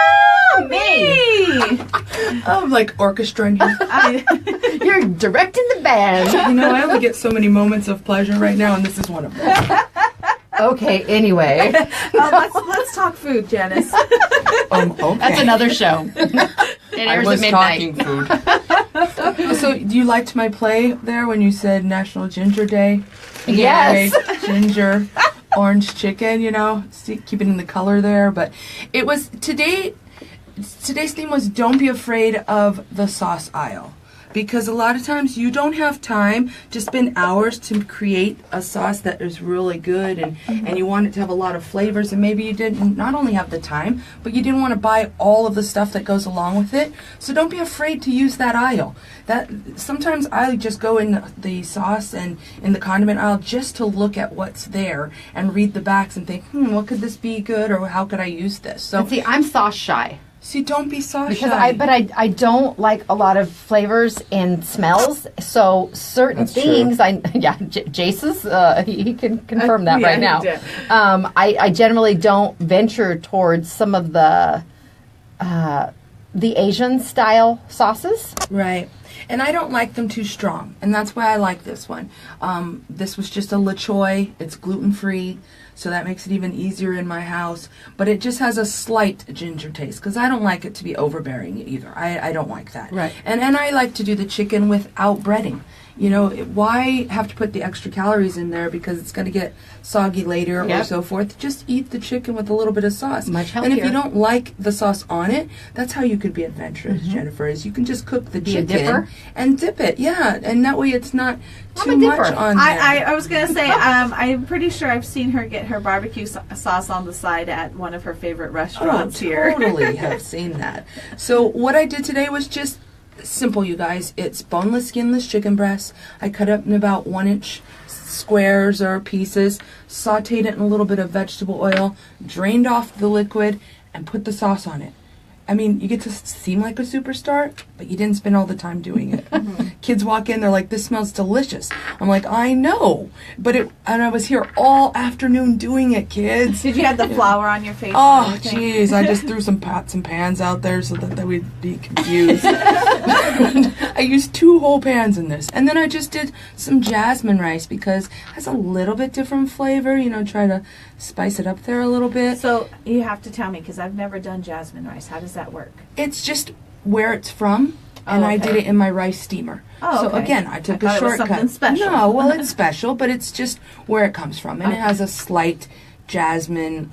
I'm like orchestrating. You're directing the band. You know, I only get so many moments of pleasure right now, and this is one of them. Okay, anyway. Let's talk food, Janice. Okay. That's another show. It I airs was at midnight. talking food. So, you liked my play there when you said National Ginger Day? Yes. Yay, ginger, orange chicken, you know, keep it in the color there. But it was today's theme was don't be afraid of the sauce aisle. Because a lot of times you don't have time to spend hours to create a sauce that is really good and you want it to have a lot of flavors, and maybe you didn't not only have the time, but you didn't want to buy all of the stuff that goes along with it. So don't be afraid to use that aisle. That sometimes I just go in the sauce and in the condiment aisle just to look at what's there and read the backs and think, what could this be good, or how could I use this? So See, I'm sauce shy. See, don't be sauce Because shy. I don't like a lot of flavors and smells. So certain That's true. things, Jace's, he can confirm that right now. he did. I generally don't venture towards some of the Asian style sauces. Right. And I don't like them too strong. And that's why I like this one. This was just a La Choy. It's gluten-free, so that makes it even easier in my house. But it just has a slight ginger taste, because I don't like it to be overbearing either. I don't like that. Right. And I like to do the chicken without breading. You know, why have to put the extra calories in there because it's going to get soggy later or so forth? Just eat the chicken with a little bit of sauce. Much And if healthier. you don't like the sauce on it, that's how you could be adventurous, Jennifer, is you can just cook the Be a chicken dipper? and dip it. Yeah, and that way it's not I'm too a much dipper. on there. I was going to say, I'm pretty sure I've seen her get her barbecue sauce on the side at one of her favorite restaurants here. Totally have seen that. So what I did today was just simple, you guys. It's boneless, skinless chicken breasts. I cut up in about 1-inch squares or pieces, sauteed it in a little bit of vegetable oil, drained off the liquid, and put the sauce on it. I mean, you get to seem like a superstar, but you didn't spend all the time doing it. Kids walk in, they're like, "This smells delicious." I'm like, "I know," and I was here all afternoon doing it, kids. Did you have the flour on your face? Oh, jeez. I just threw some pots and pans out there so that we'd be confused. I used 2 whole pans in this. And then I just did some jasmine rice because it has a little bit different flavor. You know, try to spice it up there a little bit. So you have to tell me, because I've never done jasmine rice. How does that work? It's just where it's from. And I did it in my rice steamer. Oh, So okay. again, I took I a thought it was shortcut. something special. No, well, it's special, but it's just where it comes from. And it has a slight jasmine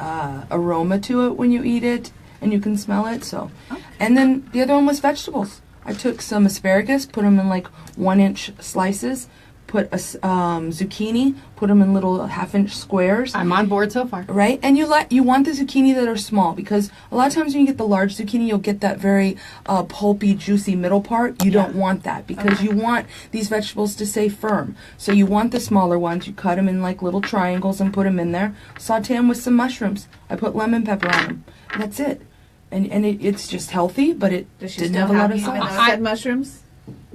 aroma to it when you eat it, and you can smell it. So, and then the other one was vegetables. I took some asparagus, put them in like 1-inch slices. Put a zucchini, put them in little 1/2-inch squares. I'm on board so far. Right, and you want the zucchini that are small, because a lot of times when you get the large zucchini, you'll get that very pulpy, juicy middle part. You don't want that, because you want these vegetables to stay firm. So you want the smaller ones. You cut them in like little triangles and put them in there. Saute them with some mushrooms. I put lemon pepper on them. That's it. And it's just healthy, but it Does she didn't still have a lot of even though sauce. it said mushrooms?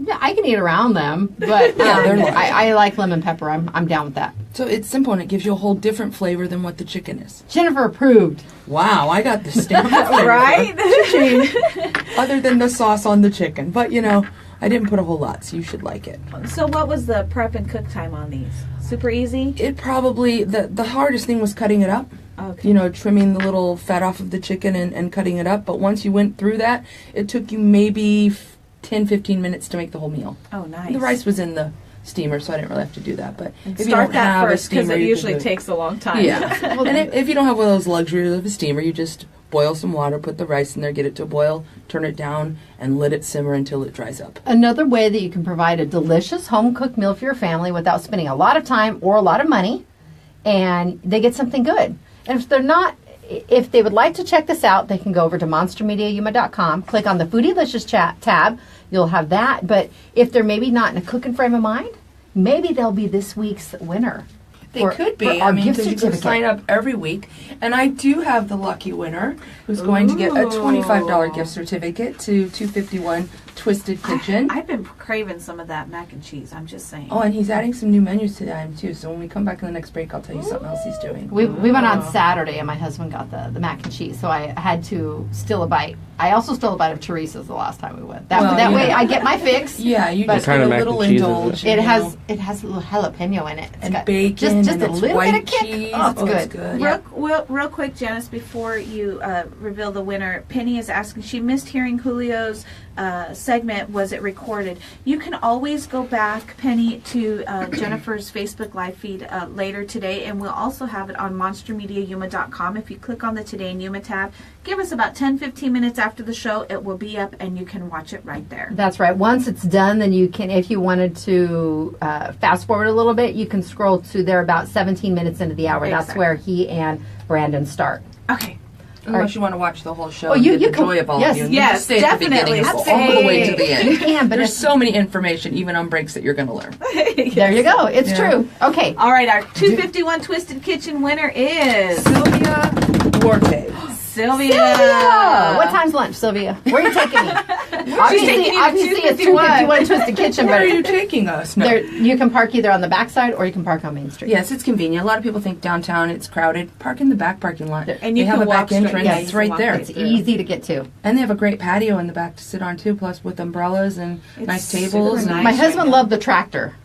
Yeah, I can eat around them, but Yeah, they're large. I like lemon pepper. I'm down with that. So it's simple, and it gives you a whole different flavor than what the chicken is. Jennifer approved. Wow, I got the stamp. Right? Other than the sauce on the chicken. But, you know, I didn't put a whole lot, so you should like it. So what was the prep and cook time on these? Super easy? It probably, the hardest thing was cutting it up. Okay. You know, trimming the little fat off of the chicken and cutting it up. But once you went through that, it took you maybe 10-15 minutes to make the whole meal. Oh, nice. The rice was in the steamer, so I didn't really have to do that. But And if you start don't that have first, a because steamer, it you can usually do it. takes a long time. Yeah. And if you don't have one of those luxuries of a steamer, you just boil some water, put the rice in there, get it to a boil, turn it down, and let it simmer until it dries up. Another way that you can provide a delicious home-cooked meal for your family without spending a lot of time or a lot of money, and they get something good. And if they would like to check this out, they can go over to monstermediayuma.com, click on the Foodielicious tab. You'll have that. But if they're maybe not in a cooking frame of mind, maybe they'll be this week's winner. They could be. For our gift because you can certificate. sign up every week. And I do have the lucky winner who's going to get a $25 gift certificate to 251 Twisted Kitchen. I've been craving some of that mac and cheese. I'm just saying. Oh, and he's adding some new menus to them too. So when we come back in the next break, I'll tell you something else he's doing. We went on Saturday, and my husband got the mac and cheese, so I had to steal a bite. I also stole a bite of Teresa's the last time we went. That way I get my fix. Yeah, you What just kind get of a mac little and cheese is indulge. It you has know. a little jalapeno in it. It's And got bacon, just and a it's little white bit of kick. cheese. Oh, it's It's good. good. Real quick, Janice, before you reveal the winner, Penny is asking, she missed hearing Julio's segment. Was it recorded? You can always go back, Penny, to Jennifer's Facebook live feed later today, and we'll also have it on monstermediayuma.com. If you click on the Today in Yuma tab, give us about 10-15 minutes after the show. It will be up, and you can watch it right there. That's right. Once it's done, then you can, if you wanted to fast forward a little bit, you can scroll to there about 17 minutes into the hour. That's Exactly. where he and Brandon start. Okay. Unless you want to watch the whole show Oh, and you get the can- joy of all yes, of you. And you yes, just stay at the definitely. beginning all the way to the You end. can, but There's it's, so many information, even on breaks, that you're going to learn. there you go. It's Yeah. true. Okay. All right, our 251 Twisted Kitchen winner is Sylvia Duarte. Sylvia. Sylvia! What time's lunch, Sylvia? Where are you taking me? Obviously, taking you to obviously it's 251. 251 Twisted Kitchen, Where are you but taking us? No. there, you can park either on the backside or you can park on Main Street. Yes, it's convenient. A lot of people think downtown it's crowded. Park in the back parking lot. And you they have can a back walk straight- entrance. yeah, you It's can right walk there. right It's through. easy to get to. And they have a great patio in the back to sit on too, plus with umbrellas and It's nice super tables. nice. My husband loved the tractor.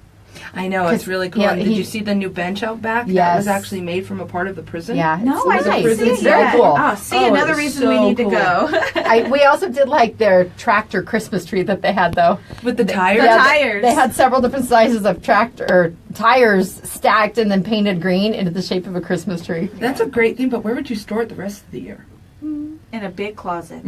I know, it's really cool. Yeah, And did he- you see the new bench out back? That Yes. was actually made from a part of the prison. Yeah, No, it's I nice. didn't see It's it very yet. cool. Oh, see, Oh, another it's reason we so need cool. to go. We also did like their tractor Christmas tree that they had though. With the tires? The Yeah, tires. They had several different sizes of tractor or tires stacked and then painted green into the shape of a Christmas tree. That's a great thing, but where would you store it the rest of the year? In a big closet.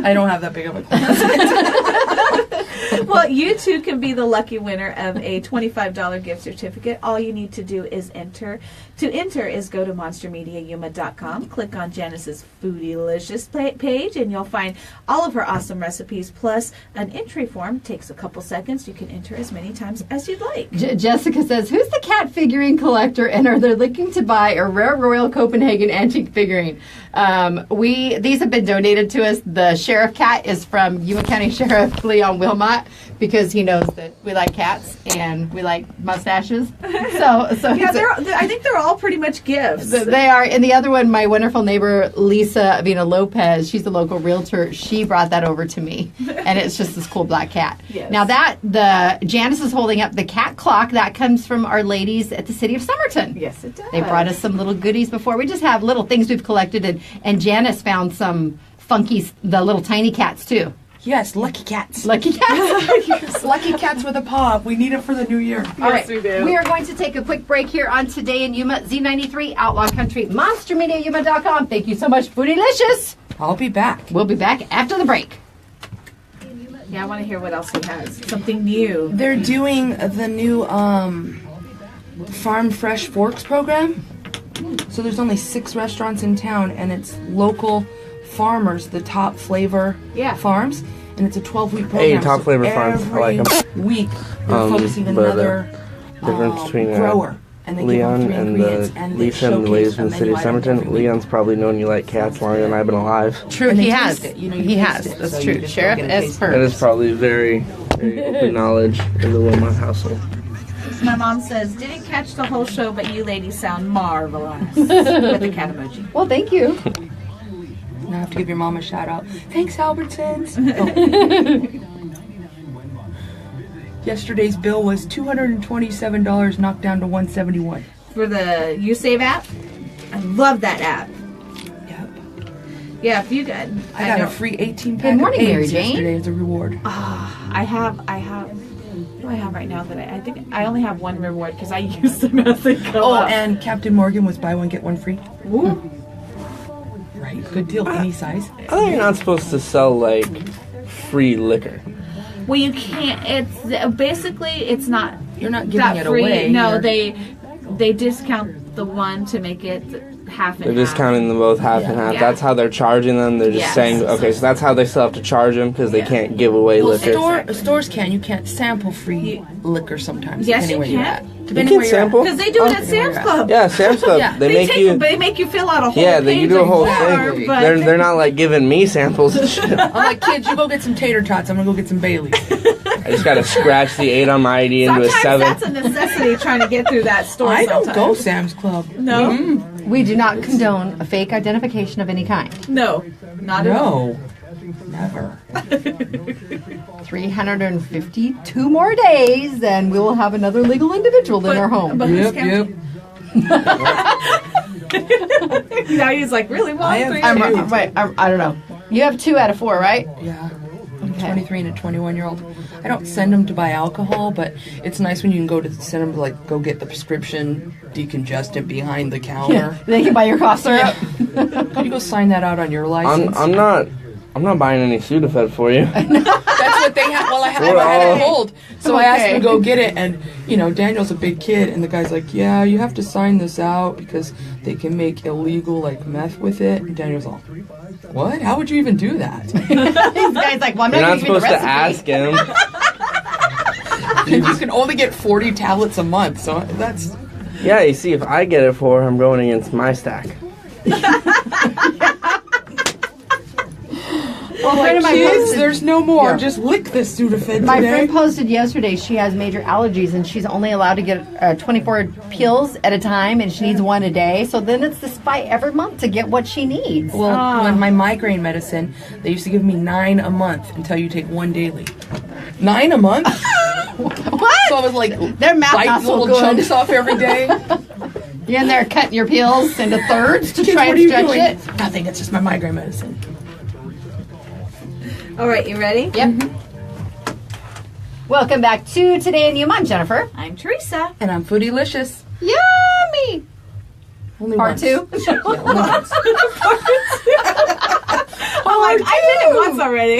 I don't have that big of a closet. Well, you too can be the lucky winner of a $25 gift certificate. All you need to do is enter. To enter is go to monstermediayuma.com, click on Janice's Foodielicious page, and you'll find all of her awesome recipes, plus an entry form. Takes a couple seconds. You can enter as many times as you'd like. Jessica says, who's the cat figurine collector and are they looking to buy a rare Royal Copenhagen antique figurine? These have been donated to us. The sheriff cat is from Yuma County Sheriff Leon Wilmot because he knows that we like cats and we like mustaches. So Yeah, it's I think they're all pretty much gifts. they are. And the other one, my wonderful neighbor Lisa Avina Lopez, she's a local realtor. She brought that over to me, and it's just this cool black cat. Yes. Now the Janice is holding up the cat clock that comes from Our Ladies at the City of Somerton. Yes, it does. They brought us some little goodies before. We just have little things we've collected, and Janice found some funky, the little tiny cats too. Yes, lucky cats. Lucky cats. Lucky cats with a paw. We need it for the new year. All right, we do. we are going to take a quick break here on Today in Yuma, Z93, Outlaw Country, MonsterMediaYuma.com. Thank you so much, Foodielicious. I'll be back. We'll be back after the break. Yeah, I want to hear what else he has. Something new. They're doing the new Farm Fresh Forks program. So there's only 6 restaurants in town, and it's local farmers, the top flavor farms, and it's a 12-week program. Hey, Top Flavor Farms, I like 'em. Every week they're focusing but, another difference between grower, and they Leon give them 3 and ingredients, and they Lisa and the ladies showcase from a the city of menu item Somerton. every week. Leon's probably known you like cats longer than I've been alive. True, And he they has. taste it. You know, you He taste has. it, That's so you true. just Sheriff go get a S. taste. That is probably very, very open knowledge in the Wilmot household. My mom says, didn't catch the whole show, but you ladies sound marvelous. With the cat emoji. Well, thank you. Now I have to give your mom a shout out. Thanks, Albertsons. Yesterday's bill was $227, knocked down to $171. For the YouSave app. I love that app. Yep. Yeah, if you got... I got a know. free 18 pack Good morning, of Mary eggs Jane. yesterday as a reward. I have... What do I have right now that I think I only have one reward because I use them as they come Oh, up. and Captain Morgan was buy one, get one free. Ooh. Right, good deal, any size. I thought you're not supposed to sell, like, free liquor. Well, you can't... It's... Basically, it's not... You're not giving that it free. away. No, you're- they discount the one to make it half and They're just half. counting them both half and half. Yeah. That's how they're charging them. They're just Yes. saying, okay, so that's how they still have to charge them because they Yeah. can't give away Well, liquor. stores you can't sample free liquor sometimes. Yes, depending you where can. You're at. You Depending can where you're at. sample. Because they do it at Okay, Sam's yeah. Club. Yeah, Sam's Club. Yeah. They make you. They make you fill out a whole Yeah, you page do a of whole more, thing. but They're not like giving me samples and shit. I'm like, kids, you go get some tater tots. I'm gonna go get some Baileys. I just gotta scratch the 8 on my ID into a sometimes 7. that's a necessity trying to get through that store. I don't sometimes. go Sam's Club. No, We do not condone a fake identification of any kind. no, not at all. No, never. 352 more days, and we will have another legal individual in our home. But who's counting? Now he's like, really? Well, I have three. I don't know. You have 2 out of 4, right? Yeah. I'm 23 and a 21-year-old. I don't send them to buy alcohol, but it's nice when you can send them to like go get the prescription decongestant behind the counter. They can buy your cough syrup. Could you go sign that out on your license? I'm not buying any Sudafed for you. That's what they had. Well, I had it hold, so I asked him to go get it, and Daniel's a big kid, and the guy's like, "Yeah, you have to sign this out because they can make illegal like meth with it." And Daniel's all, "What? How would you even do that?" This guy's like, well, I'm You're not not giving you the supposed to recipe. ask him. You can only get 40 tablets a month, so that's. Yeah, you see, if I get it for her, I'm going against my stack. Well, a friend of mine Kids, posted, there's no more. Yeah. Just lick this Sudafed my today. friend posted yesterday she has major allergies and she's only allowed to get 24 pills at a time and she needs 1 a day. So then it's this fight every month to get what she needs. Well, when my migraine medicine, they used to give me 9 a month until you take 1 daily. 9 a month? What? So I was like, Their math bite not so little good. chunks off every day. You're in there cutting your pills into thirds to Kids, try what and are you stretch doing? it. Nothing. It's just my migraine medicine. All right, you ready? Yep. Welcome back to Today in Yuma. I'm Jennifer. I'm Teresa. And I'm Foodielicious. Yummy. Only Part once. 2. Yeah, only once. Oh, I did it once already.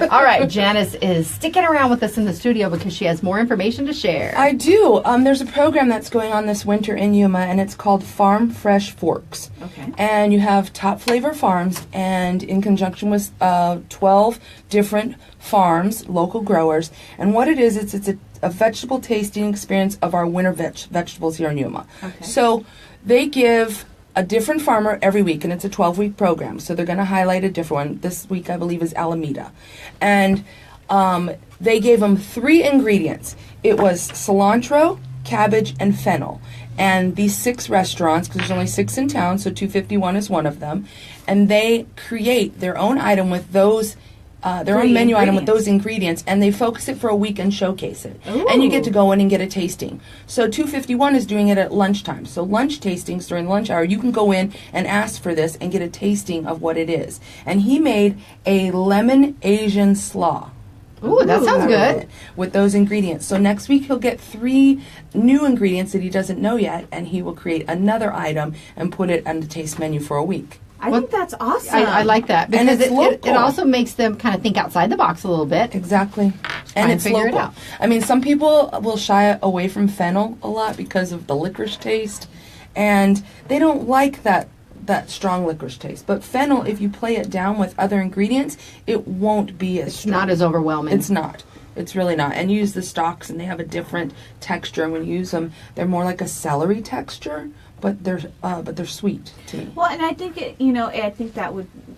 All right, Janice is sticking around with us in the studio because she has more information to share. I do. There's a program that's going on this winter in Yuma, and it's called Farm Fresh Forks. Okay. And you have Top Flavor Farms, and in conjunction with 12 different farms, local growers. And what it is, it's a vegetable tasting experience of our winter vegetables here in Yuma. Okay. So they give a different farmer every week, and it's a 12-week program. So they're going to highlight a different one. This week, I believe, is Alameda. And they gave them 3 ingredients. It was cilantro, cabbage, and fennel. And these 6 restaurants, because there's only 6 in town, so 251 is one of them, and they create their own item with those their own menu item with those ingredients, and they focus it for a week and showcase it. Ooh. And you get to go in and get a tasting. So 251 is doing it at lunchtime. So lunch tastings during lunch hour, you can go in and ask for this and get a tasting of what it is. And he made a lemon Asian slaw. Ooh, that sounds good. With those ingredients. So next week he'll get 3 new ingredients that he doesn't know yet, and he will create another item and put it on the taste menu for a week. I think that's awesome. I like that And because it's it local. also makes them kind of think outside the box a little bit. Exactly. and And it's figure it local. out. I mean, some people will shy away from fennel a lot because of the licorice taste, and they don't like that strong licorice taste. But fennel, if you play it down with other ingredients, it won't be as It's strong. not as overwhelming. It's not. It's really not. And you use the stalks, and they have a different texture. And when you use them, they're more like a celery texture, but they're sweet to me. Well, and I think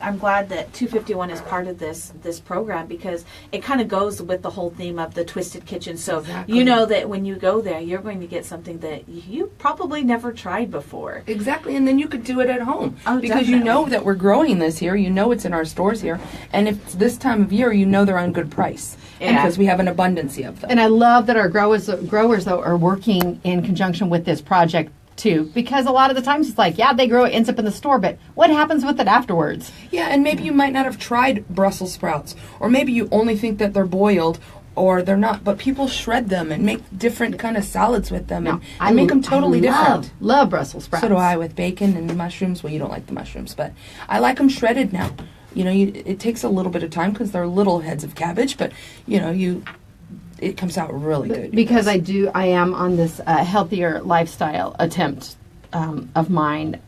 I'm glad that 251 is part of this program because it kind of goes with the whole theme of the Twisted Kitchen. So Exactly. you know that when you go there, you're going to get something that you probably never tried before. Exactly, and then you could do it at home. Oh, because you definitely. know that we're growing this here, you know it's in our stores here, and if it's this time of year, you know they're on good price. Yeah. Because we have an abundance of them. And I love that our growers though are working in conjunction with this project too, because a lot of the times it's like, yeah, they grow it, ends up in the store, but what happens with it afterwards? Yeah, and maybe you might not have tried Brussels sprouts, or maybe you only think that they're boiled, or they're not, but people shred them and make different kind of salads with them, and make them totally different. Love Brussels sprouts. So do I, with bacon and mushrooms. Well, you don't like the mushrooms, but I like them shredded now. You know, it takes a little bit of time because they're little heads of cabbage, but it comes out really good. Because I am on this healthier lifestyle attempt of mine.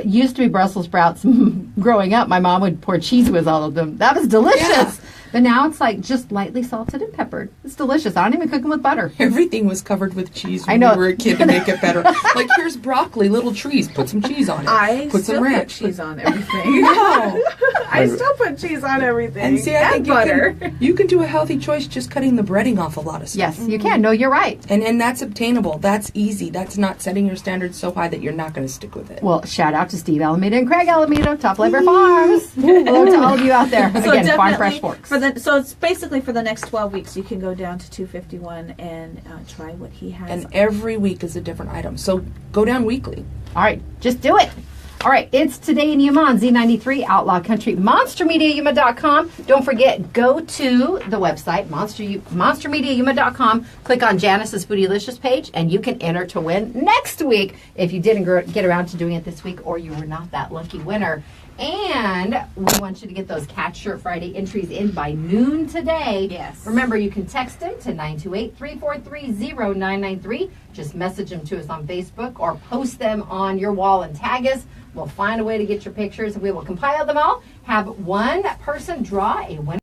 used to be Brussels sprouts. Growing up, my mom would pour cheese with all of them. That was delicious. Yeah. But now it's like just lightly salted and peppered. It's delicious. I don't even cook them with butter. Everything was covered with cheese when I know. we were a kid to make it better. Like, here's broccoli, little trees. Put some cheese on it. I put still some put ranch. cheese on everything. No. I still put cheese on everything. And see, I think butter. you can do a healthy choice just cutting the breading off a lot of stuff. Yes, you can. No, you're right. And that's obtainable. That's easy. That's not setting your standards so high that you're not going to stick with it. Well, shout out to Steve Alameda and Craig Alameda, Top Labor Farms. Hello to all of you out there. Again, Farm Fresh Forks. So it's basically for the next 12 weeks, you can go down to 251 and try what he has. And every week is a different item. So go down weekly. All right, just do it. All right, it's Today in Yuma on Z93, Outlaw Country, MonsterMediaYuma.com. Don't forget, go to the website, MonsterMediaYuma.com, click on Janice's Foodielicious page, and you can enter to win next week if you didn't get around to doing it this week or you were not that lucky winner. And we want you to get those Cat Shirt Friday entries in by noon today. Yes. Remember, you can text them to 928-343-0993. Just message them to us on Facebook or post them on your wall and tag us. We'll find a way to get your pictures and we will compile them all. Have one person draw a winner.